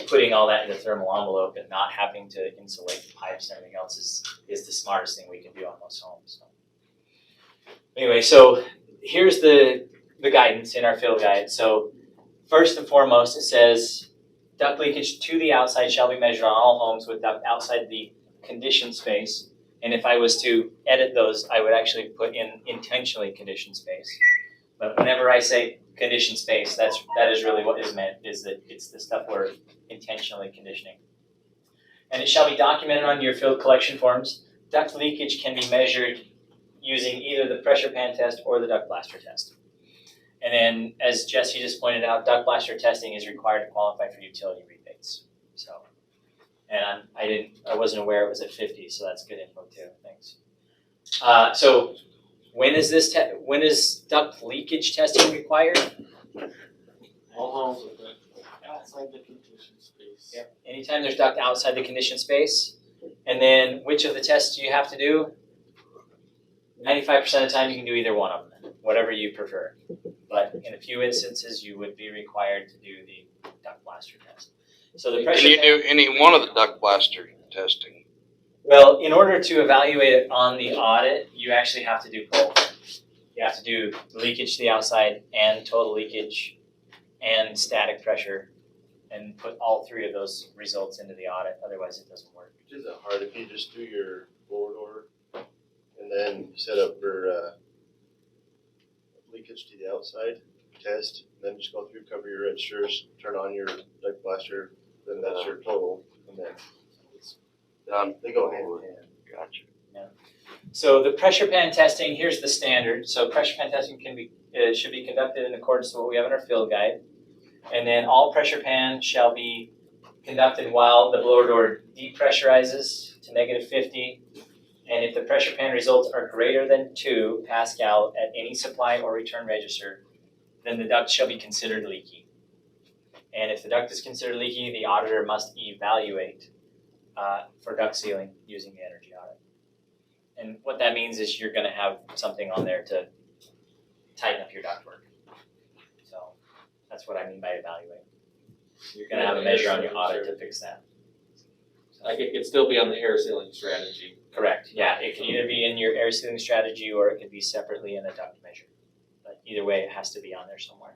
putting all that in the thermal envelope and not having to insulate the pipes and everything else is the smartest thing we can do on most homes. So. Anyway, so here's the guidance in our field guide. So first and foremost, it says duct leakage to the outside shall be measured on all homes with duct outside the conditioned space. And if I was to edit those, I would actually put in intentionally conditioned space. But whenever I say conditioned space, that is really what is meant, is that it's the stuff we're intentionally conditioning. And it shall be documented on your field collection forms. Duct leakage can be measured using either the pressure pan test or the Duct Blaster test. And then, as Jesse just pointed out, Duct Blaster testing is required to qualify for utility rebates. So, and I wasn't aware it was at 50, so that's good info too. Thanks. So, when is duct leakage testing required? All homes with duct outside the conditioned space. Yep. Anytime there's duct outside the conditioned space. And then, which of the tests do you have to do? 95% of the time, you can do either one of them, whatever you prefer. But in a few instances, you would be required to do the Duct Blaster test. So the pressure. Can you do any one of the Duct Blaster testing? Well, in order to evaluate it on the audit, you actually have to do both. You have to do leakage to the outside and total leakage and static pressure, and put all three of those results into the audit. Otherwise, it doesn't work. Which isn't hard if you just do your blower door and then set up for leakage to the outside test, and then just go through, cover your registers, turn on your Duct Blaster, then that's your total, and then Done. they go hand in hand. Gotcha. So the pressure pan testing, here's the standard. So pressure pan testing should be conducted in accordance with what we have in our field guide. And then all pressure pan shall be conducted while the blower door depressurizes to -50. And if the pressure pan results are greater than 2 Pascal at any supply or return register, then the duct shall be considered leaky. And if the duct is considered leaky, the auditor must evaluate for duct sealing using the energy audit. And what that means is you're gonna have something on there to tighten up your ductwork. So that's what I mean by evaluate. You're gonna have a measure on your audit to fix that. Like it could still be on the air sealing strategy. Correct, yeah, it can either be in your air sealing strategy or it could be separately in a duct measure. But either way, it has to be on there somewhere.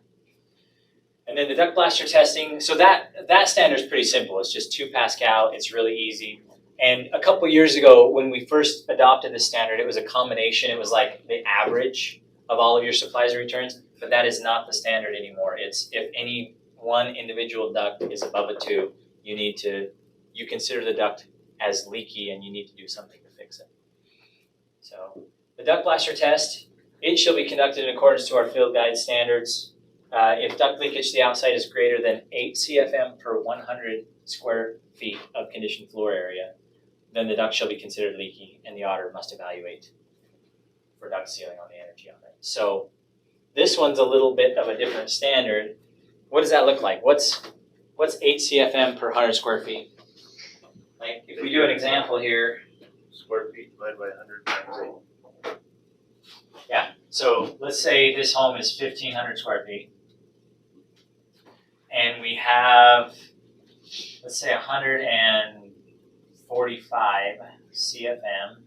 And then the Duct Blaster testing, so that standard is pretty simple. It's just 2 Pascal, it's really easy. And a couple years ago, when we first adopted this standard, it was a combination. It was like the average of all of your supplies and returns, but that is not the standard anymore. It's if any one individual duct is above a 2, you consider the duct as leaky and you need to do something to fix it. So the Duct Blaster test, it shall be conducted in accordance to our field guide standards. If duct leakage to the outside is greater than 8 CFM per 100 square feet of conditioned floor area, then the duct shall be considered leaky and the auditor must evaluate for duct sealing on the energy audit. So this one's a little bit of a different standard. What does that look like? What's 8 CFM per 100 square feet? Like if we do an example here, Square feet divided by 100 times 8. yeah, so let's say this home is 1,500 square feet. And we have, let's say 145 CFM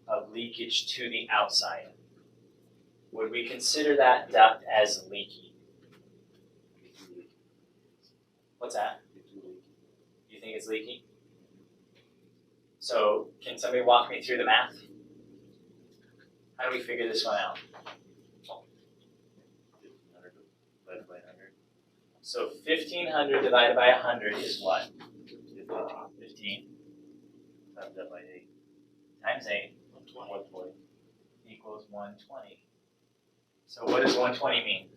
of leakage to the outside. Would we consider that duct as leaky? What's that? You think it's leaky? So can somebody walk me through the math? How do we figure this one out? 1,500 divided by 100. So 1,500 divided by 100 is what? 15 Times that by 8. times 8 120. equals 120. So what does 120 mean?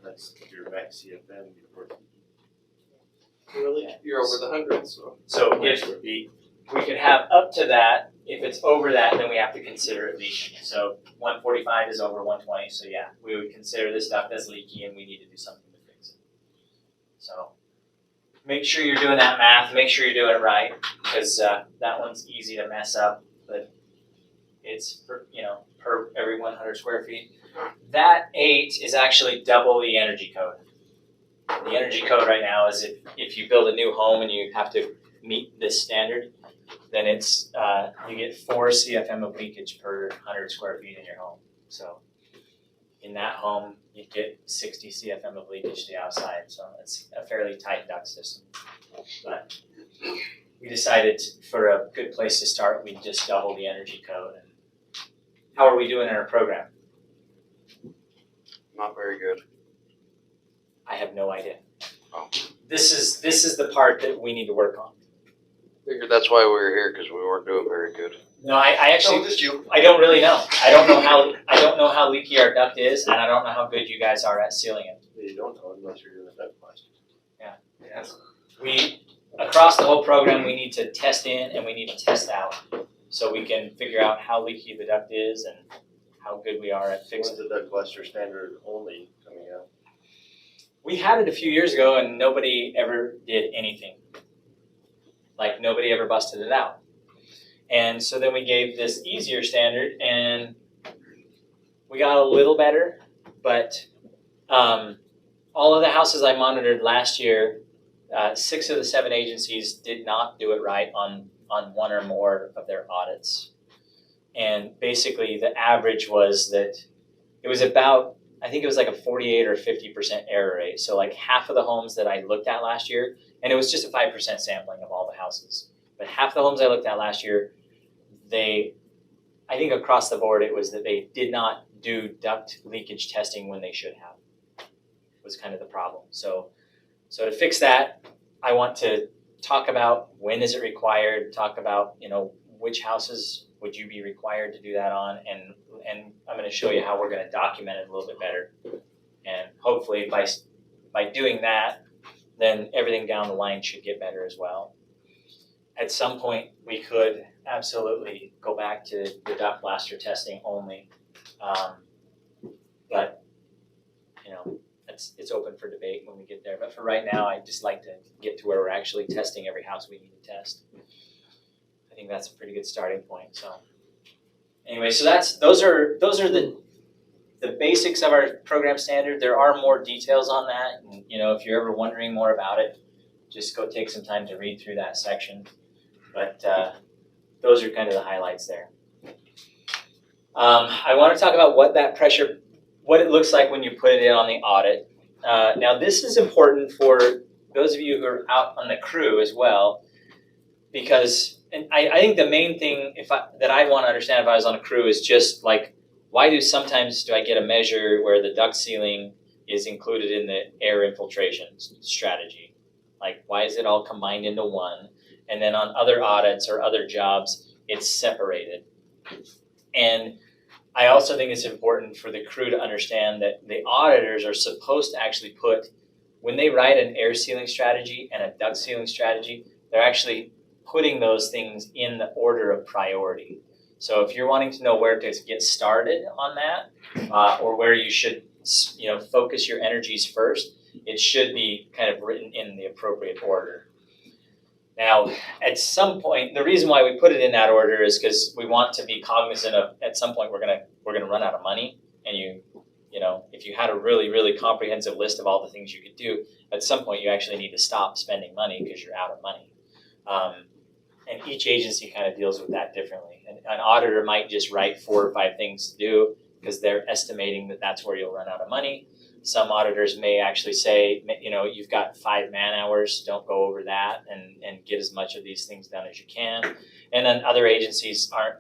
That's your max CFM before. Really? You're over the 100, so. So if we could have up to that, if it's over that, then we have to consider it leaking. So 145 is over 120, so yeah, we would consider this duct as leaky and we need to do something to fix it. So make sure you're doing that math, make sure you're doing it right, because that one's easy to mess up, but it's per every 100 square feet. That 8 is actually double the energy code. The energy code right now is if you build a new home and you have to meet this standard, then it's you get 4 CFM of leakage per 100 square feet in your home. So in that home, you get 60 CFM of leakage to the outside, so it's a fairly tight duct system. But we decided for a good place to start, we'd just double the energy code. And how are we doing in our program? Not very good. I have no idea. Oh. This is the part that we need to work on. Figured that's why we were here, because we weren't doing very good. No, I actually, just you. I don't really know. I don't know how leaky our duct is, and I don't know how good you guys are at sealing it. You don't know unless you're doing a duct blaster. We, across the whole program, we need to test in and we need to test out, so we can figure out how leaky the duct is and how good we are at fixing it. When's the Duct Blaster standard only coming out? We had it a few years ago and nobody ever did anything. Like, nobody ever busted it out. And so then we gave this easier standard and we got a little better, but all of the houses I monitored last year, 6 of the 7 agencies did not do it right on one or more of their audits. And basically the average was that it was about, I think it was like a 48 or 50% error rate. So like half of the homes that I looked at last year, and it was just a 5% sampling of all the houses, but half the homes I looked at last year, I think across the board it was that they did not do duct leakage testing when they should have, was kind of the problem. So to fix that, I want to talk about when is it required, talk about, which houses would you be required to do that on, and I'm going to show you how we're going to document it a little bit better. And hopefully by doing that, then everything down the line should get better as well. At some point, we could absolutely go back to the Duct Blaster testing only, but it's open for debate when we get there. But for right now, I'd just like to get to where we're actually testing every house we need to test. I think that's a pretty good starting point. So anyway, so those are the basics of our program standard. There are more details on that, and if you're ever wondering more about it, just go take some time to read through that section. But those are kind of the highlights there. I want to talk about what it looks like when you put it in on the audit. Now this is important for those of you who are out on the crew as well, because I think the main thing that I want to understand if I was on a crew is just like, why do I get a measure where the duct sealing is included in the air infiltration strategy? Like, why is it all combined into one? And then on other audits or other jobs, it's separated. And I also think it's important for the crew to understand that the auditors are supposed to actually put, when they write an air sealing strategy and a duct sealing strategy, they're actually putting those things in the order of priority. So if you're wanting to know where to get started on that, or where you should focus your energies first, it should be kind of written in the appropriate order. Now, at some point, the reason why we put it in that order is because we want to be cognizant of, at some point we're gonna run out of money, and if you had a really, really comprehensive list of all the things you could do, at some point you actually need to stop spending money because you're out of money. And each agency kind of deals with that differently. And an auditor might just write 4 or 5 things to do because they're estimating that that's where you'll run out of money. Some auditors may actually say, you've got 5 man-hours, don't go over that, and get as much of these things done as you can. And then other agencies aren't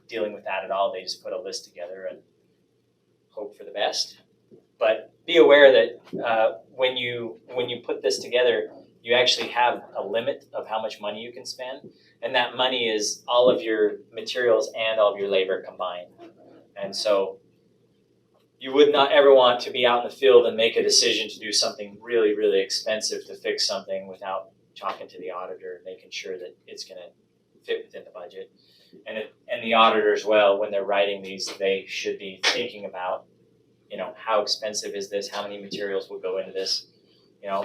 dealing with that at all. They just put a list together and hope for the best. But be aware that when you put this together, you actually have a limit of how much money you can spend, and that money is all of your materials and all of your labor combined. And so you would not ever want to be out in the field and make a decision to do something really, really expensive to fix something without talking to the auditor and making sure that it's going to fit within the budget. And the auditor as well, when they're writing these, they should be thinking about, how expensive is this? How many materials will go into this?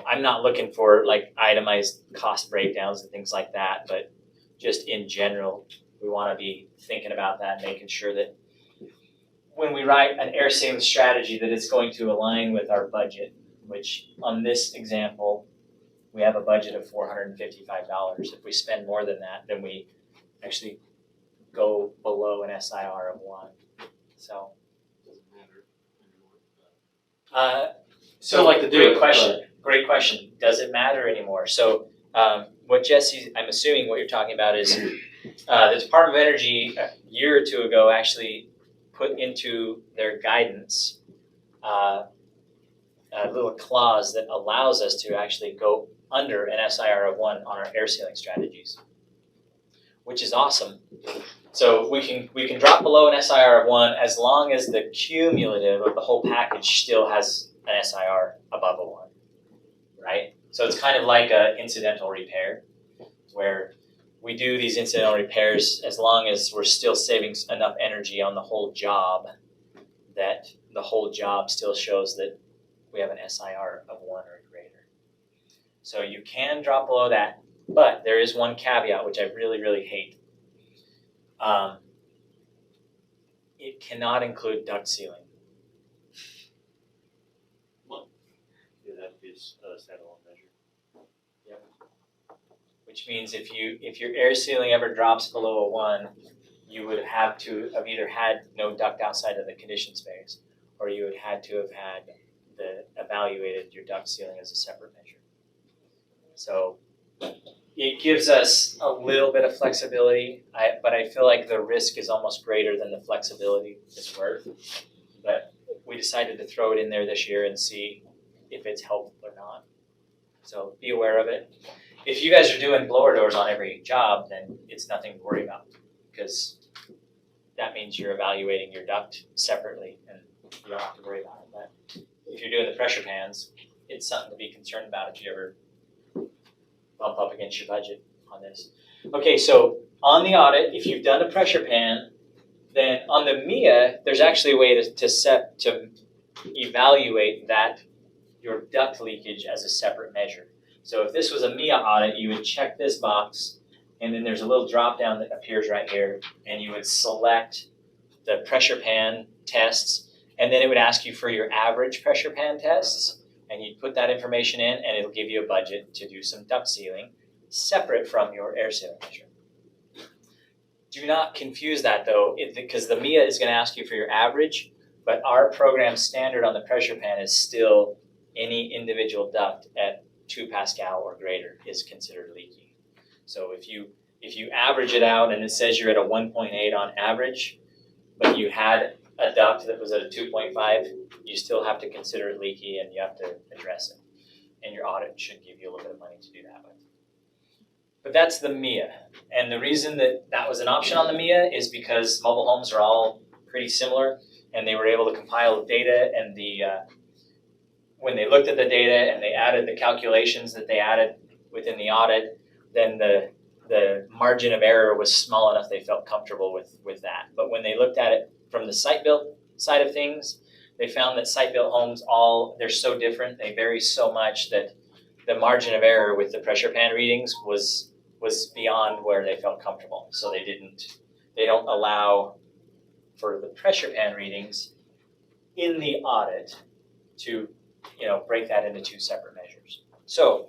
I'm not looking for like itemized cost breakdowns and things like that, but just in general, we want to be thinking about that, making sure that when we write an air sealing strategy that it's going to align with our budget, which on this example, we have a budget of $455. If we spend more than that, then we actually go below an SIR of 1. So So like to do great it, question. Great question. Does it matter anymore? So what Jesse, I'm assuming what you're talking about is the Department of Energy a year or two ago actually put into their guidance a little clause that allows us to actually go under an SIR of 1 on our air sealing strategies, which is awesome. So we can drop below an SIR of 1 as long as the cumulative of the whole package still has an SIR above a 1, right? So it's kind of like an incidental repair where we do these incidental repairs as long as we're still saving enough energy on the whole job that the whole job still shows that we have an SIR of 1 or greater. So you can drop below that, but there is one caveat which I really, really hate. It cannot include duct sealing. Yeah, that is a standalone measure. Which means if your air sealing ever drops below a 1, you would have to have either had no duct outside of the condition space, or you would had to have had evaluated your duct sealing as a separate measure. So it gives us a little bit of flexibility, but I feel like the risk is almost greater than the flexibility is worth. But we decided to throw it in there this year and see if it's helpful or not. So be aware of it. If you guys are doing blower doors on every job, then it's nothing to worry about, because that means you're evaluating your duct separately and you don't have to worry about it. But if you're doing the pressure pans, it's something to be concerned about if you ever bump up against your budget on this. Okay, so on the audit, if you've done a pressure pan, then on the MIA, there's actually a way to evaluate that your duct leakage as a separate measure. So if this was a MIA audit, you would check this box, and then there's a little drop down that appears right here, and you would select the pressure pan tests, and then it would ask you for your average pressure pan tests, and you'd put that information in, and it'll give you a budget to do some duct sealing separate from your air sealing measure. Do not confuse that though, because the MIA is going to ask you for your average, but our program standard on the pressure pan is still any individual duct at 2 Pascal or greater is considered leaky. So if you average it out and it says you're at a 1.8 on average, but you had a duct that was at a 2.5, you still have to consider it leaky and you have to address it. And your audit should give you a little bit of money to do that with. But that's the MIA. And the reason that was an option on the MIA is because mobile homes are all pretty similar, and they were able to compile the data, and when they looked at the data and they added the calculations that they added within the audit, then the margin of error was small enough they felt comfortable with that. But when they looked at it from the site-built side of things, they found that site-built homes they're so different, they vary so much that the margin of error with the pressure pan readings was beyond where they felt comfortable. So they don't allow for the pressure pan readings in the audit to break that into 2 separate measures. So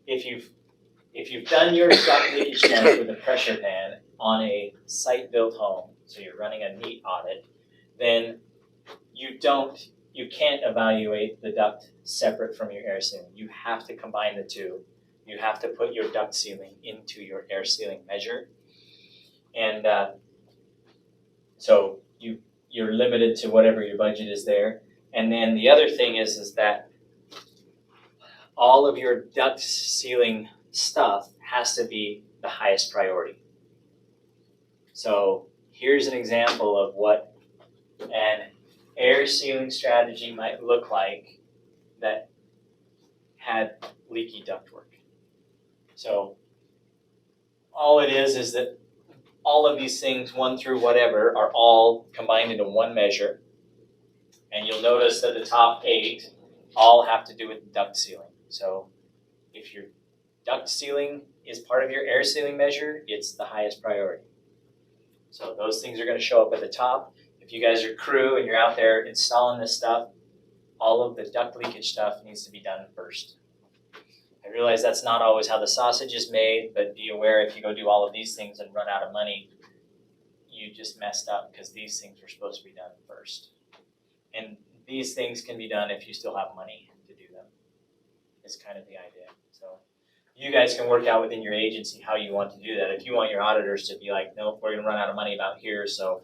if you've done your duct leakage test with a pressure pan on a site-built home, so you're running a neat audit, then you can't evaluate the duct separate from your air sealing. You have to combine the two. You have to put your duct sealing into your air sealing measure. And so you're limited to whatever your budget is there. And then the other thing is that all of your duct sealing stuff has to be the highest priority. So here's an example of what an air sealing strategy might look like that had leaky ductwork. So all it is that all of these things, 1 through whatever, are all combined into one measure. And you'll notice that the top 8 all have to do with duct sealing. So if your duct sealing is part of your air sealing measure, it's the highest priority. So those things are going to show up at the top. If you guys are crew and you're out there installing this stuff, all of the duct leakage stuff needs to be done first. I realize that's not always how the sausage is made, but be aware if you go do all of these things and run out of money, you just messed up because these things were supposed to be done first. And these things can be done if you still have money to do them, is kind of the idea. So you guys can work out within your agency how you want to do that. If you want your auditors to be like, nope, we're gonna run out of money about here, so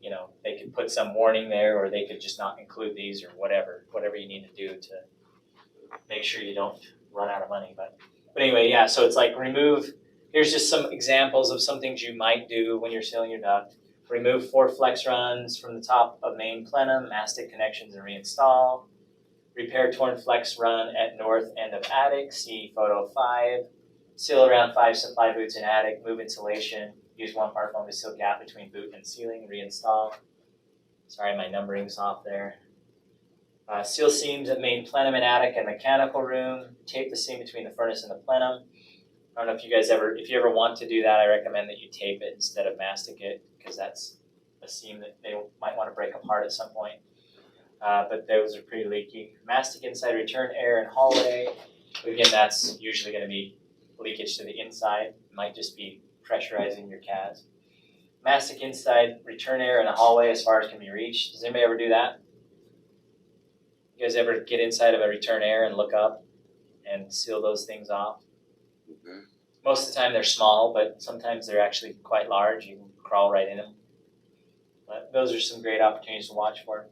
you know, they could put some warning there, or they could just not include these, or whatever you need to do to make sure you don't run out of money. But anyway, yeah, so it's like remove, here's just some examples of some things you might do when you're sealing your duct. Remove 4 flex runs from the top of main plenum, mastic connections, and reinstall. Repair torn flex run at north end of attic, see photo 5. Seal around 5 supply boots in attic, move insulation. Use 1 part foam to seal gap between boot and ceiling, reinstall. Sorry, my numbering's off there. Seal seams at main plenum and attic and mechanical room. Tape the seam between the furnace and the plenum. I don't know if you guys if you ever want to do that, I recommend that you tape it instead of mastic it, because that's a seam that they might want to break apart at some point. But those are pretty leaky. Mastic inside return air and hallway. Again, that's usually going to be leakage to the inside. It might just be pressurizing your CAS. Mastic inside return air in a hallway as far as can be reached. Does anybody ever do that? You guys ever get inside of a return air and look up and seal those things off? Mhm. Most of the time they're small, but sometimes they're actually quite large. You can crawl right in them. But those are some great opportunities to watch for.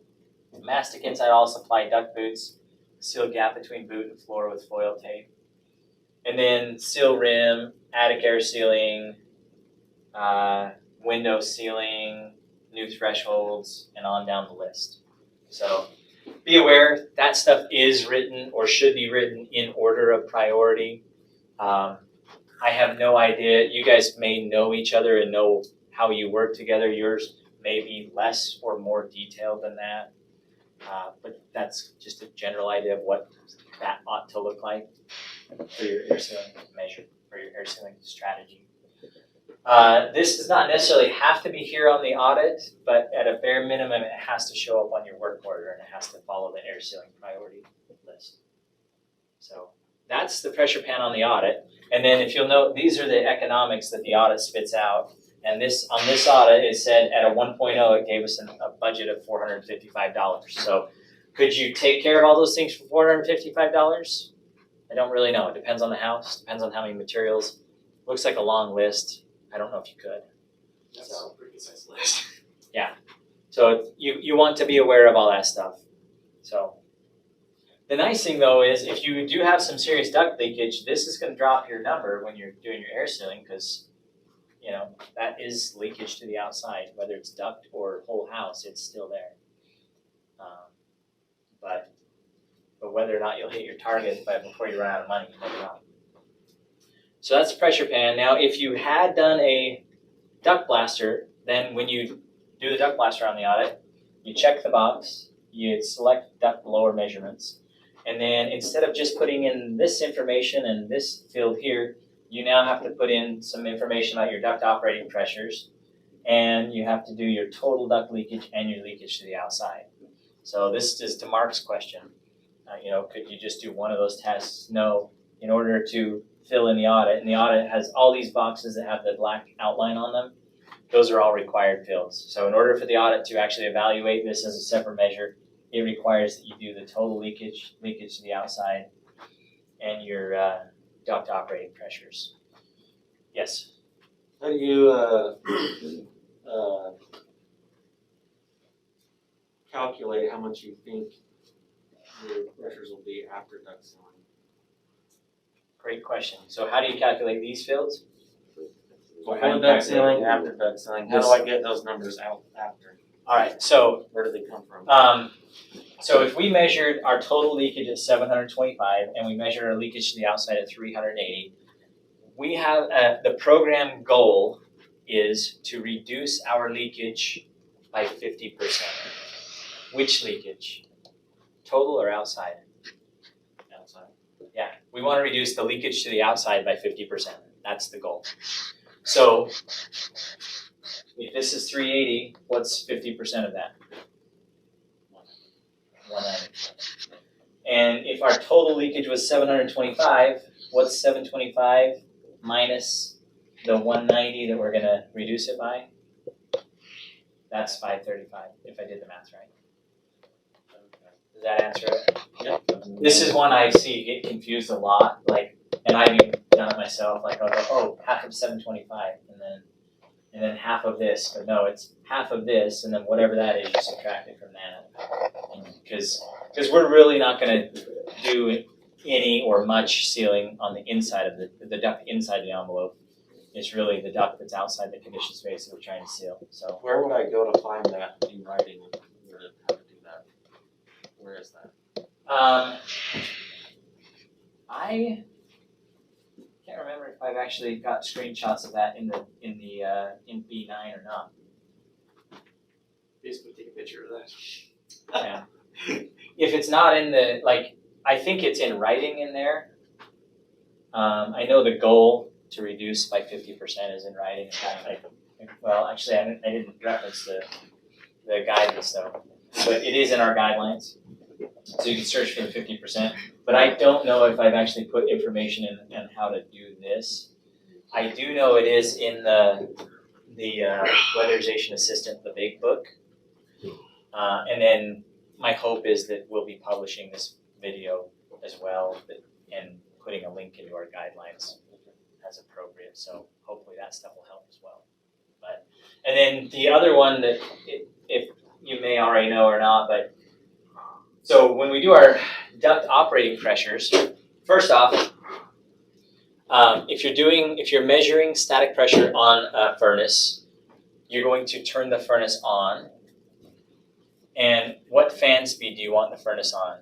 Mastic inside all supply duct boots. Seal gap between boot and floor with foil tape. And then seal rim, attic air sealing, window sealing, new thresholds, and on down the list. So be aware that stuff is written or should be written in order of priority. I have no idea. You guys may know each other and know how you work together. Yours may be less or more detailed than that. But that's just a general idea of what that ought to look like for your air sealing measure, for your air sealing strategy. This does not necessarily have to be here on the audit, but at a bare minimum, it has to show up on your work order and it has to follow the air sealing priority list. So that's the pressure pan on the audit. And then if you'll note, these are the economics that the audit spits out. And this on this audit, it said at a 1.0, it gave us a budget of $455. So could you take care of all those things for $455? I don't really know. It depends on the house, depends on how many materials. Looks like a long list. I don't know if you could. That's a pretty good sized list. So you want to be aware of all that stuff. So the nice thing though is if you do have some serious duct leakage, this is going to drop your number when you're doing your air sealing, because you know that is leakage to the outside, whether it's duct or whole house, it's still there. But whether or not you'll hit your target before you run out of money, you never know. So that's the pressure pan. Now, if you had done a duct blaster, then when you do the duct blaster on the audit, you check the box, you select duct blower measurements, and then instead of just putting in this information and this field here, you now have to put in some information about your duct operating pressures, and you have to do your total duct leakage and your leakage to the outside. So this is to Mark's question. Could you just do one of those tests? No. In order to fill in the audit, and the audit has all these boxes that have the black outline on them, those are all required fields. So in order for the audit to actually evaluate this as a separate measure, it requires that you do the total leakage to the outside, and your duct operating pressures. Yes? How do you calculate how much you think your pressures will be after duct sealing? Great question. So how do you calculate these fields? Before duct sealing, after duct sealing, how do I get those numbers out after? All right, so Where do they come from? so if we measured our total leakage at 725 and we measured our leakage to the outside at 380, we have the program goal is to reduce our leakage by 50%. Which leakage? Total or outside? Outside. Yeah, we want to reduce the leakage to the outside by 50%. That's the goal. So if this is 380, what's 50% of that? 190. And if our total leakage was 725, what's 725 minus the 190 that we're going to reduce it by? That's 535, if I did the math right. that answer it? This is one I see get confused a lot, like, and I've even done it myself, like I'll go, oh, half of 725, and then half of this, but no, it's half of this, and then whatever that is, you subtract it from that. Because we're really not gonna do any or much sealing on the inside of the duct inside the envelope. It's really the duct that's outside the conditioned space that we're trying to seal, so. Where would I go to find that in writing, where to how to do that? Where is that? I can't remember if I've actually got screenshots of that in B9 or not. Basically take a picture of that. Yeah. If it's not in the, like, I think it's in writing in there. I know the goal to reduce by 50% is in writing. Well, actually, I didn't reference the guidance though, but it is in our guidelines. So you can search for the 50%, but I don't know if I've actually put information in on how to do this. I do know it is in the Weatherization Assistant, the big book. And then my hope is that we'll be publishing this video as well and putting a link into our guidelines as appropriate. So hopefully that stuff will help as well. And then the other one that if you may already know or not, but so when we do our duct operating pressures, first off, if you're measuring static pressure on a furnace, you're going to turn the furnace on. And what fan speed do you want the furnace on?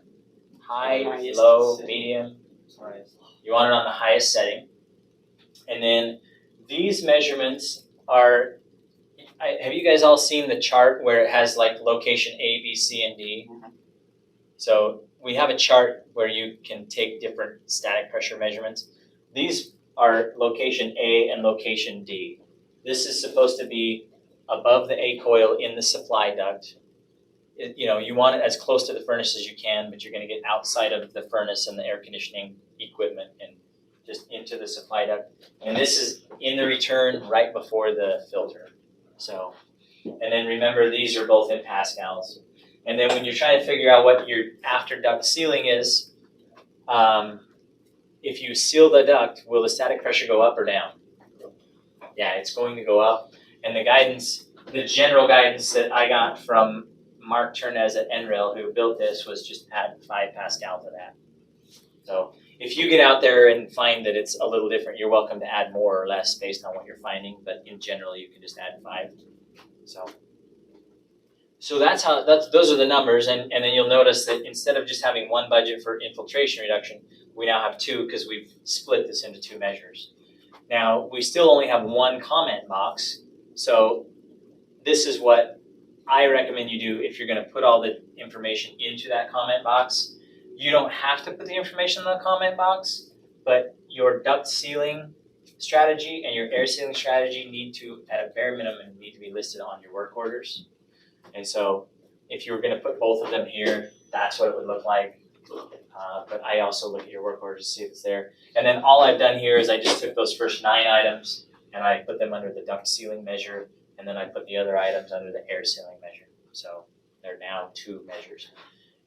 High, Highest low, setting. medium? You want it on the highest setting. And then these measurements are, have you guys all seen the chart where it has like location A, B, C, and D? So we have a chart where you can take different static pressure measurements. These are location A and location D. This is supposed to be above the A coil in the supply duct. You want it as close to the furnace as you can, but you're going to get outside of the furnace and the air conditioning equipment and just into the supply duct. And this is in the return right before the filter. So, and then remember these are both in pascals. And then when you're trying to figure out what your after duct sealing is, if you seal the duct, will the static pressure go up or down? Yeah, it's going to go up. And the guidance, the general guidance that I got from Mark Turnez at NREL, who built this, was just add 5 pascal to that. So if you get out there and find that it's a little different, you're welcome to add more or less based on what you're finding, but in general, you can just add 5. So those are the numbers, and then you'll notice that instead of just having one budget for infiltration reduction, we now have 2 because we've split this into 2 measures. Now, we still only have 1 comment box, so this is what I recommend you do if you're going to put all the information into that comment box. You don't have to put the information in the comment box, but your duct sealing strategy and your air sealing strategy need to, at a bare minimum, need to be listed on your work orders. And so if you were going to put both of them here, that's what it would look like. But I also look at your work orders to see if it's there. And then all I've done here is I just took those first 9 items and I put them under the duct sealing measure, and then I put the other items under the air sealing measure. So they're now 2 measures.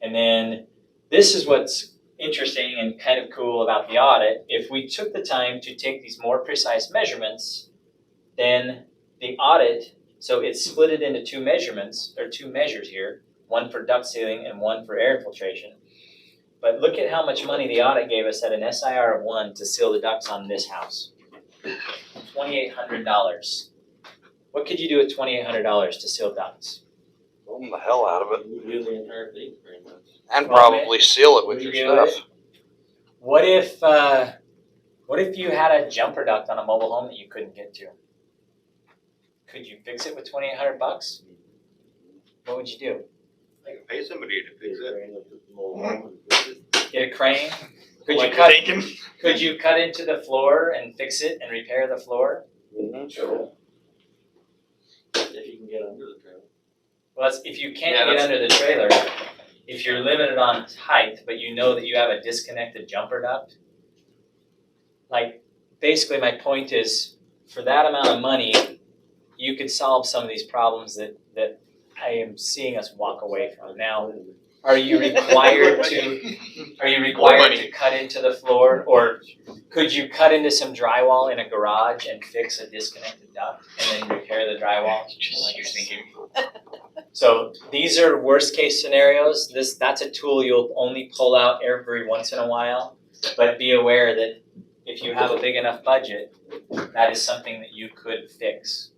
And then this is what's interesting and kind of cool about the audit. If we took the time to take these more precise measurements, then the audit, so it's split it into 2 measurements, or 2 measures here, one for duct sealing and one for air infiltration. But look at how much money the audit gave us at an SIR of 1 to seal the ducts on this house. $2,800. What could you do with $2,800 to seal ducts? Blow the hell out of it. You do the entire thing pretty much. And probably seal it with Would your you do stuff. it? What if you had a jumper duct on a mobile home that you couldn't get to? Could you fix it with $2,800? What would you do? I can pay somebody to fix it. Get a crane? Could you cut into the floor and fix it and repair the floor? Mhm. If you can get under the trailer. Well, if you can't Yeah, get that's- under the trailer, if you're limited on height, but you know that you have a disconnected jumper duct, like, basically my point is, for that amount of money, you could solve some of these problems that I am seeing us walk away from. Now, Are you required to cut into the floor, or could you cut into some drywall in a garage and fix a disconnected duct and then repair the drywall? Like you're thinking. So these are worst case scenarios. That's a tool you'll only pull out every once in a while, but be aware that if you have a big enough budget, that is something that you could fix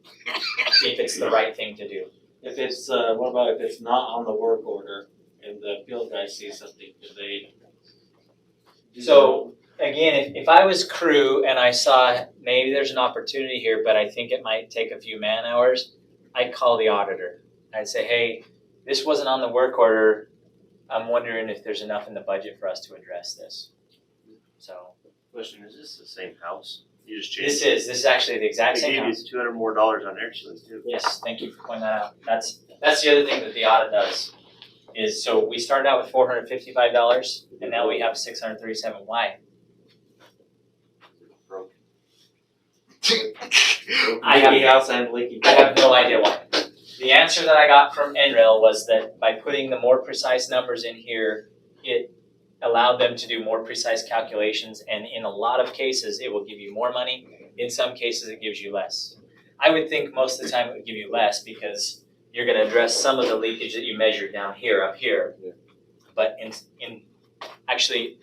if it's the right thing to do. If it's, what about if it's not on the work order and the field guy sees something, do they? So again, if I was crew and I saw maybe there's an opportunity here, but I think it might take a few man hours, I'd call the auditor. I'd say, hey, this wasn't on the work order. I'm wondering if there's enough in the budget for us to address this. So Question, is this the same house? You just changed? this is actually the exact They same gave house. you $200 more on air sealing too. Yes, thank you for pointing that out. That's the other thing that the audit does. Is so we started out with $455 and now we have $637. Why? I have- Leaky house and leaky. I have no idea why. The answer that I got from NREL was that by putting the more precise numbers in here, it allowed them to do more precise calculations, and in a lot of cases, it will give you more money. In some cases, it gives you less. I would think most of the time it would give you less because you're gonna address some of the leakage that you measured down here, up here. But in actually,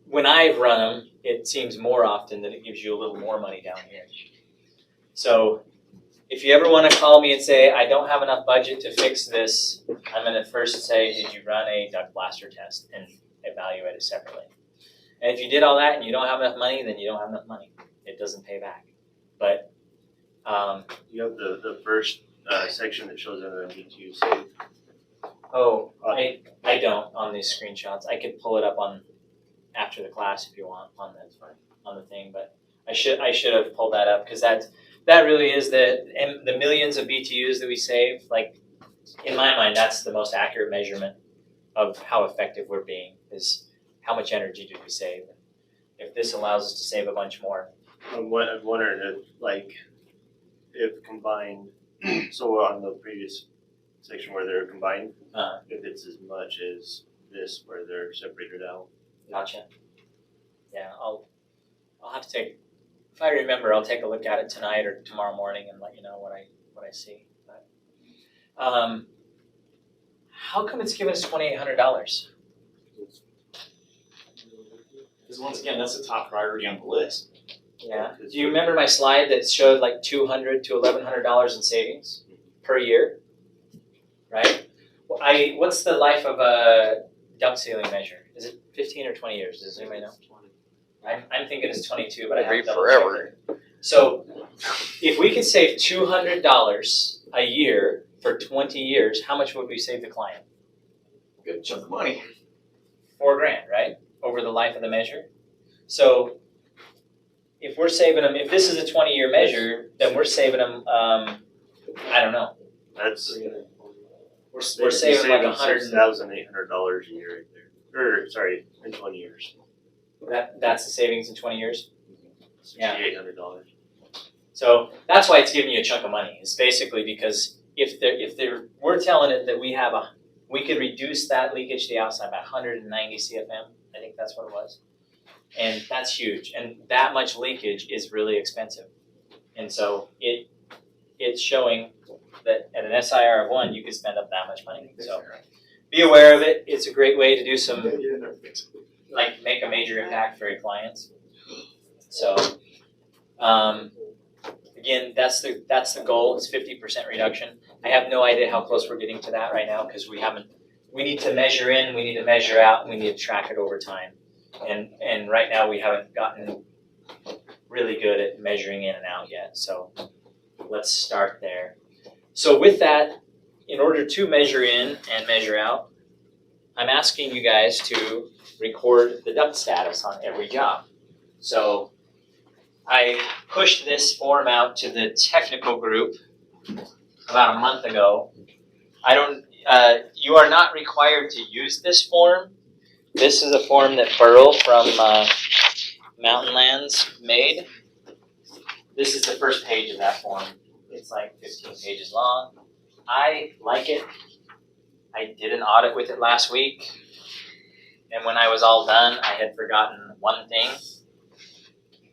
when I've run them, it seems more often that it gives you a little more money down here. So if you ever wanna call me and say, I don't have enough budget to fix this, I'm gonna first say, did you run a Duct Blaster test and evaluate it separately? And if you did all that and you don't have enough money, then you don't have enough money. It doesn't pay back. But You have the first section that shows under BTU save. I don't on these screenshots. I could pull it up on after the class if you want on the thing, but I should have pulled that up because that really is the millions of BTUs that we save. Like in my mind, that's the most accurate measurement of how effective we're being, is how much energy did we save. If this allows us to save a bunch more. I'm wondering if combined, so on the previous section where they're combined, if it's as much as this where they're separated out. Gotcha. Yeah, I'll have to take, if I remember, I'll take a look at it tonight or tomorrow morning and let you know what I see. But, how come it's giving us $2,800? Because once again, that's the top priority on the list. Yeah. Do you remember my slide that showed like $200 to $1,100 in savings per year? Right. What's the life of a duct sealing measure? Is it 15 or 20 years? Does anybody know? I'm thinking it's 22, but I have to It'll be double check forever. it. So, if we could save $200 a year for 20 years, how much would we save the client? Good chunk of money. $4,000, right? Over the life of the measure. So, if we're saving them, if this is a 20-year measure, then we're saving them. I don't know. That's We're saving like $100,000. $6,800 a year right there. Or sorry, in 20 years. That's the savings in 20 years. Yeah. $6,800. So that's why it's giving you a chunk of money. It's basically because if we're telling it that we could reduce that leakage to the outside by 190 CFM. I think that's what it was, and that's huge. And that much leakage is really expensive, and so it's showing that at an SIR of 1, you could spend up that much money. So be aware of it. It's a great way to do some, like, make a major impact for your clients. So, again, that's the goal. It's 50% reduction. I have no idea how close we're getting to that right now because we need to measure in, we need to measure out, and we need to track it over time. And right now we haven't gotten really good at measuring in and out yet. So let's start there. So with that, in order to measure in and measure out, I'm asking you guys to record the duct status on every job. So I pushed this form out to the technical group about a month ago. You are not required to use this form. This is a form that Burl from Mountain Lands made. This is the first page of that form. It's like 15 pages long. I like it. I did an audit with it last week, and when I was all done, I had forgotten one thing.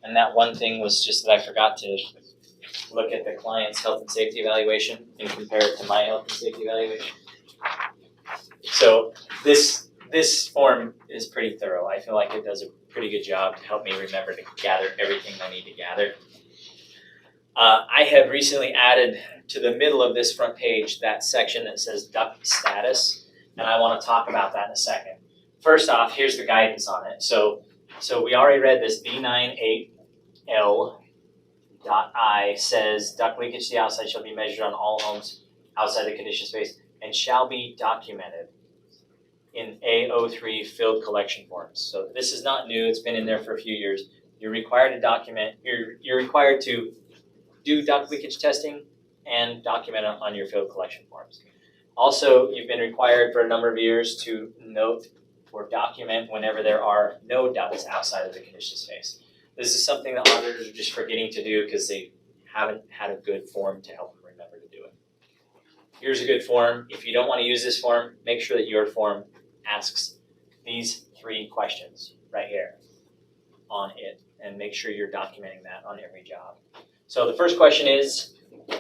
And that one thing was just that I forgot to look at the client's health and safety evaluation and compare it to my health and safety evaluation. So this form is pretty thorough. I feel like it does a pretty good job to help me remember to gather everything I need to gather. I have recently added to the middle of this front page that section that says duct status, and I want to talk about that in a second. First off, here's the guidance on it. So we already read this B98L.I says duct leakage to the outside shall be measured on all homes outside the conditioned space and shall be documented in A03 field collection forms. So this is not new, it's been in there for a few years. You're required to document, you're required to do duct leakage testing and document it on your field collection forms. Also, you've been required for a number of years to note or document whenever there are no ducts outside of the conditioned space. This is something that auditors are just forgetting to do because they haven't had a good form to help them remember to do it. Here's a good form. If you don't want to use this form, make sure that your form asks these 3 questions right here on it, and make sure you're documenting that on every job. So the first question is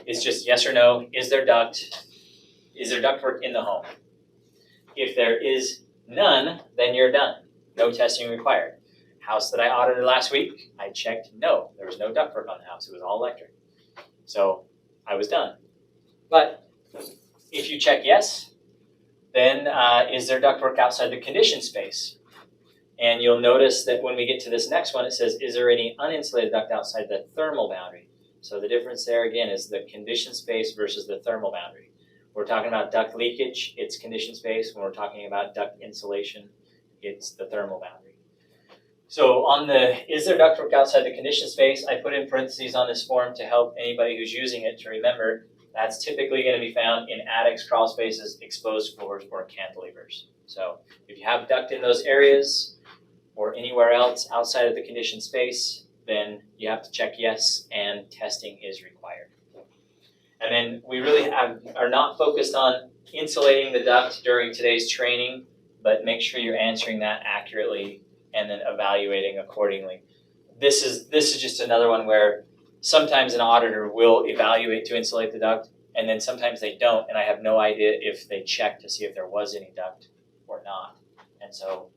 just yes or no, is there ductwork in the home? If there is none, then you're done. No testing required. House that I audited last week, I checked no, there was no ductwork on the house, it was all electric. So I was done. But if you check yes, then is there ductwork outside the conditioned space? And you'll notice that when we get to this next one, it says, is there any uninsulated duct outside the thermal boundary? So the difference there again is the conditioned space versus the thermal boundary. We're talking about duct leakage, it's conditioned space. When we're talking about duct insulation, it's the thermal boundary. So on the, is there ductwork outside the conditioned space, I put in parentheses on this form to help anybody who's using it to remember that's typically going to be found in attics, crawl spaces, exposed floors, or cantilevers. So if you have duct in those areas or anywhere else outside of the conditioned space, then you have to check yes, and testing is required. And then we really are not focused on insulating the duct during today's training, but make sure you're answering that accurately and then evaluating accordingly. This is just another one where sometimes an auditor will evaluate to insulate the duct, and then sometimes they don't, and I have no idea if they checked to see if there was any duct or not. And so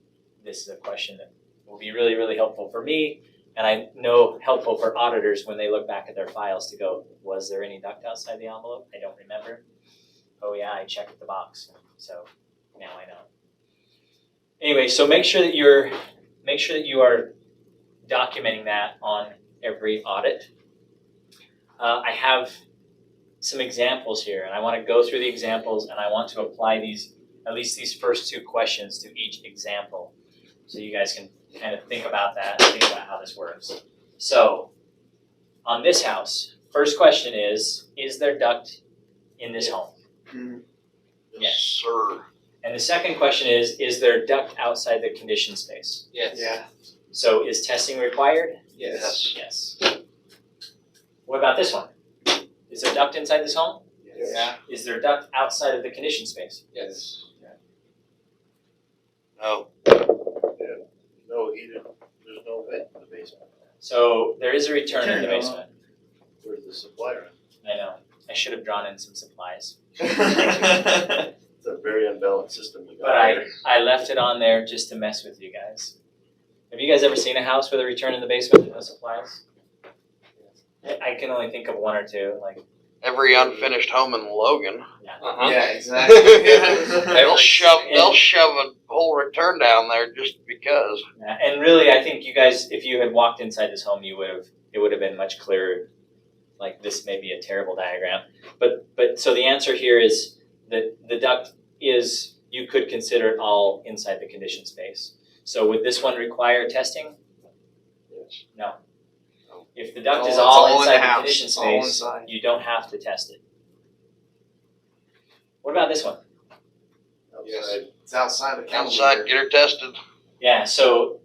this is a question that will be really, really helpful for me, and I know helpful for auditors when they look back at their files to go, was there any duct outside the envelope? I don't remember. Oh yeah, I checked the box, so now I know. Anyway, so make sure that you are documenting that on every audit. I have some examples here, and I want to go through the examples, and I want to apply at least these first 2 questions to each example, so you guys can kind of think about that and think about how this works. So, on this house, first question is there duct in this home? Yes, sir. And the second question is there duct outside the conditioned space? Yes. Yeah. So is testing required? Yes. Yes. What about this one? Is there duct inside this home? Yeah. Is there duct outside of the conditioned space? Yes. No. No heated, there's no vent in the basement. So there is a return in the basement. Where's the supply run? I know. I should have drawn in some supplies. It's a very unbalanced system you got But there. I left it on there just to mess with you guys. Have you guys ever seen a house with a return in the basement with no supplies? I can only think of 1 or 2. Like, Every unfinished home in Logan. Uh-huh. Yeah, exactly. They'll shove a whole return down there just because. yeah, and really, I think you guys, if you had walked inside this home, it would have been much clearer. Like, this may be a terrible diagram, but so the answer here is that the duct is, you could consider it all inside the conditioned space. So would this one require testing? Yes. No. If the duct Oh, is it's all all in inside the the house. conditioned All space, inside. you don't have to test it. What about this one? Outside, It's outside the Outside, cantilever. get her tested. Yeah, so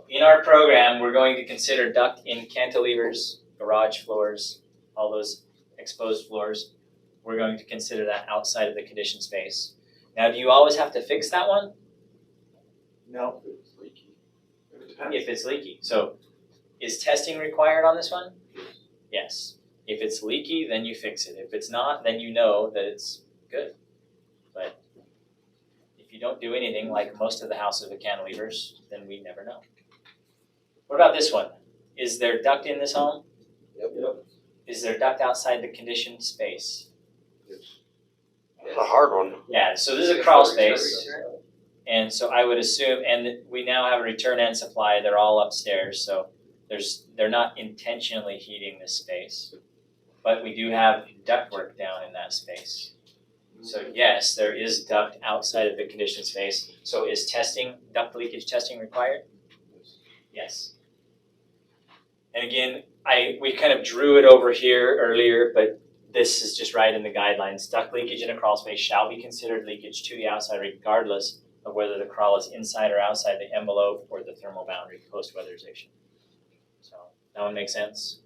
in our program, we're going to consider duct in cantilevers, garage floors, all those exposed floors. We're going to consider that outside of the conditioned space. Now, do you always have to fix that one No. It's leaky. It depends. if it's leaky? So is testing required on this one? Yes. If it's leaky, then you fix it. If it's not, then you know that it's good. But if you don't do anything like most of the houses with cantilevers, then we never know. What about this one? Is there duct in this home? Yep. Is there duct outside the conditioned space? It's a hard one. Yeah, so this is a crawl space. And so I would assume, and we now have a return and supply, they're all upstairs, so they're not intentionally heating this space. But we do have ductwork down in that space. So yes, there is duct outside of the conditioned space. So is duct leakage testing required? Yes. And again, we kind of drew it over here earlier, but this is just right in the guidelines. Duct leakage in a crawl space shall be considered leakage to the outside regardless of whether the crawl is inside or outside the envelope or the thermal boundary post-weatherization. So that one makes sense?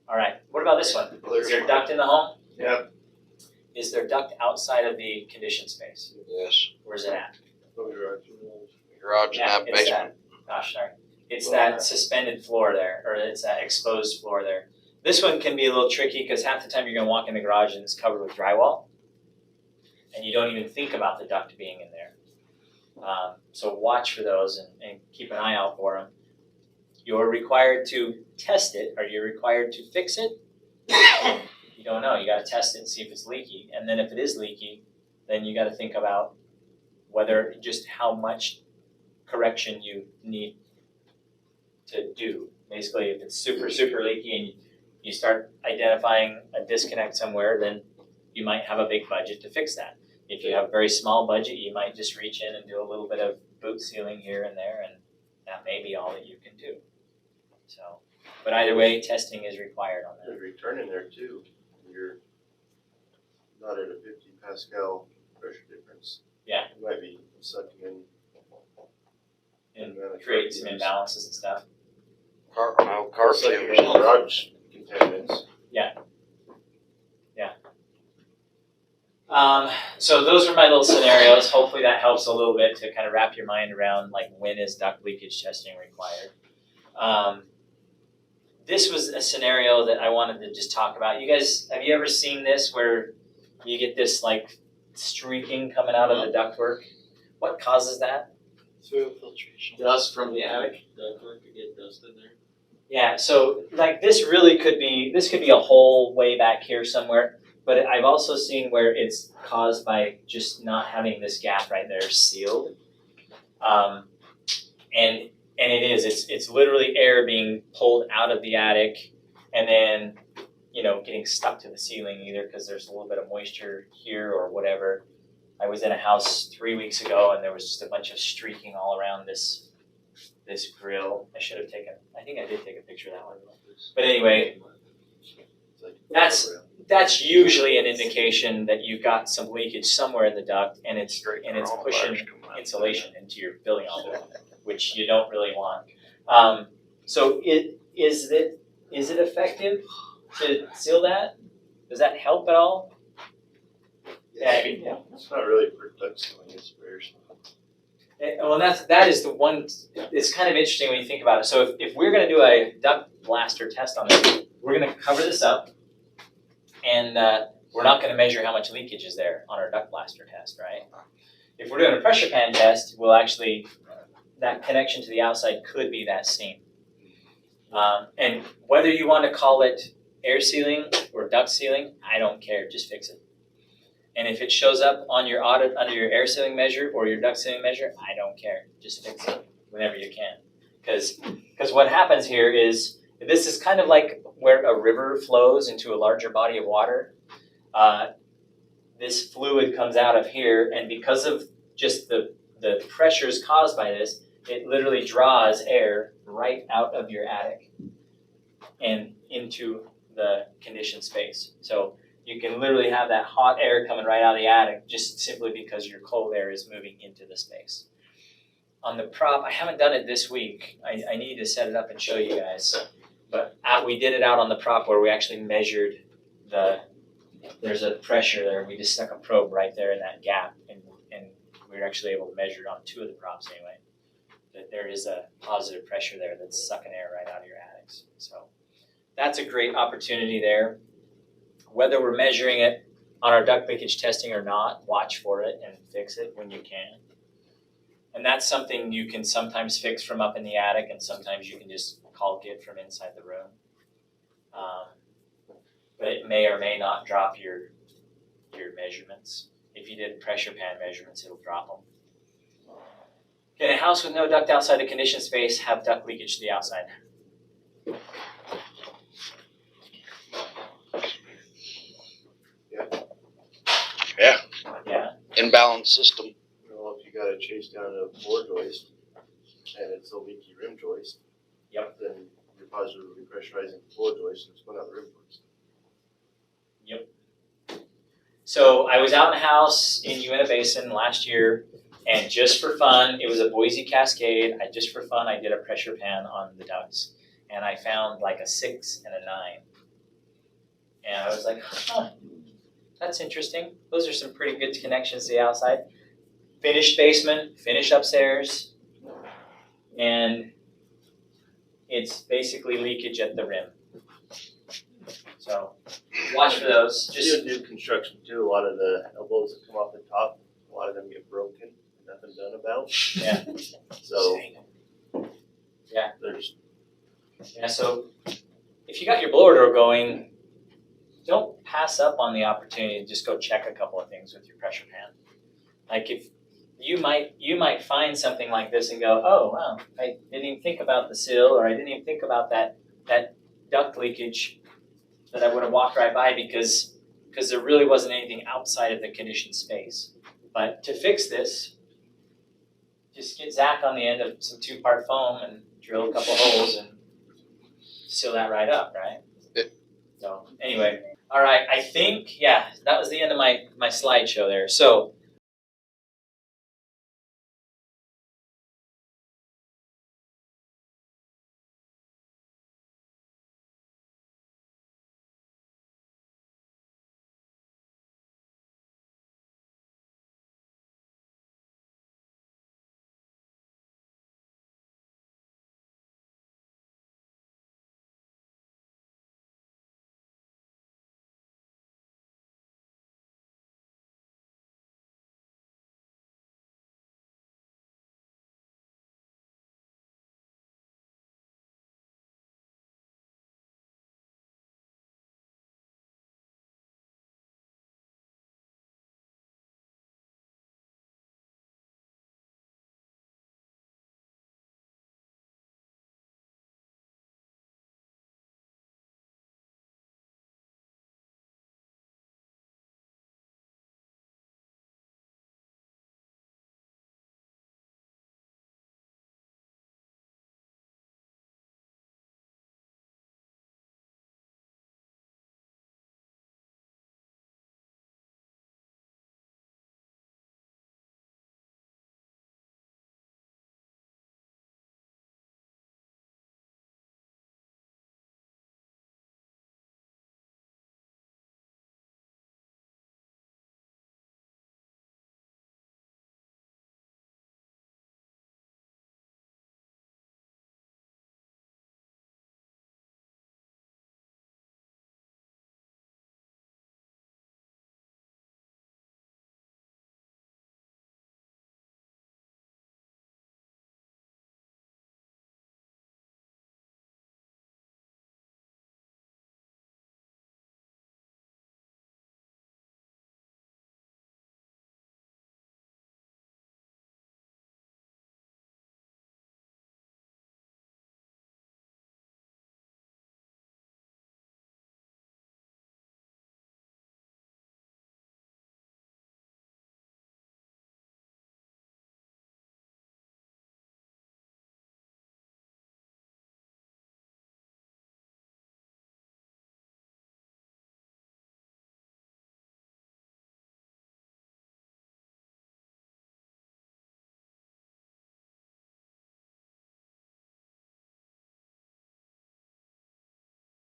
All right, what about this one? Is there duct in the home? Yep. Is there duct outside of the conditioned space? Yes. Where's it at? Garage and that it's basement. Gosh, sorry. It's that suspended floor there, or it's that exposed floor there. This one can be a little tricky because half the time you're gonna walk in the garage and it's covered with drywall. And you don't even think about the duct being in there. So watch for those and keep an eye out for them. You're required to test it. Are you required to fix it? You don't know. You gotta test it and see if it's leaky. And then if it is leaky, then you gotta think about just how much correction you need to do. Basically, if it's super, super leaky and you start identifying a disconnect somewhere, then you might have a big budget to fix that. If you have a very small budget, you might just reach in and do a little bit of boot sealing here and there, and that may be all that you can do. So, but either way, testing is required on that. There's return in there too. You're not at a 50 Pascal pressure difference. Yeah. You might be sucking in. And create some imbalances and stuff. Car Sucking in fumes. garage contaminants. So those are my little scenarios. Hopefully that helps a little bit to kind of wrap your mind around like when is duct leakage testing required. This was a scenario that I wanted to just talk about. You guys, have you ever seen this where you get this like streaking coming out of the ductwork? What causes that? Soil filtration. Dust from the attic, ductwork to get dust in there. Yeah, so like this could be a hole way back here somewhere. But I've also seen where it's caused by just not having this gap right there sealed. And it is, it's literally air being pulled out of the attic and then, getting stuck to the ceiling either because there's a little bit of moisture here or whatever. I was in a house 3 weeks ago and there was just a bunch of streaking all around this grill. I think I did take a picture of that one. But anyway, It's like that's usually an indication that you've got some leakage somewhere in the duct and it's pushing insulation into your building envelope, which you don't really want. So is it effective to seal that? Does that help at all? Yeah. It's not really for duct sealing, it's for air sealing. Well, that is the one. It's kind of interesting when you think about it. So if we're going to do a duct blaster test on this, we're going to cover this up, and we're not going to measure how much leakage is there on our duct blaster test, right? If we're doing a pressure pan test, we'll actually that connection to the outside could be that seam. And whether you want to call it air sealing or duct sealing, I don't care. Just fix it. And if it shows up on your audit under your air sealing measure or your duct sealing measure, I don't care. Just fix it whenever you can. Because what happens here is, this is kind of like where a river flows into a larger body of water. This fluid comes out of here, and because of just the pressures caused by this, it literally draws air right out of your attic and into the conditioned space. So you can literally have that hot air coming right out of the attic just simply because your cold air is moving into the space. On the prop, I haven't done it this week. I need to set it up and show you guys. But we did it out on the prop where we actually measured the there's a pressure there. We just stuck a probe right there in that gap, and we were actually able to measure it on 2 of the props anyway. That there is a positive pressure there that's sucking air right out of your attics. So that's a great opportunity there. Whether we're measuring it on our duct leakage testing or not, watch for it and fix it when you can. And that's something you can sometimes fix from up in the attic, and sometimes you can just caulk it from inside the room. But it may or may not drop your measurements. If you did pressure pan measurements, it'll drop them. Can a house with no duct outside the conditioned space have duct leakage to the outside? Yeah. Imbalanced system. Well, if you gotta chase down a floor joist and it's a leaky rim joist. Yep. Then you're positively pressurizing the floor joist and it's going out the rim joist. So I was out in a house in Uinta Basin last year, and just for fun, it was a Boise Cascade. Just for fun, I did a pressure pan on the ducts, and I found like a 6 and a 9. And I was like, huh, that's interesting. Those are some pretty good connections to the outside. Finished basement, finished upstairs, and it's basically leakage at the rim. So watch for those. Just new construction too, a lot of the elbows that come off the top, a lot of them get broken, nothing done about. Yeah. So. Yeah. There's. Yeah, so if you got your blower door going, don't pass up on the opportunity to just go check a couple of things with your pressure pan. Like if you might find something like this and go, oh wow, I didn't even think about the sill, or I didn't even think about that duct leakage that I would have walked right by because there really wasn't anything outside of the conditioned space. But to fix this, just get Zach on the end of some 2-part foam and drill a couple holes and seal that right up, right? So anyway, all right, I think, yeah, that was the end of my slideshow there. So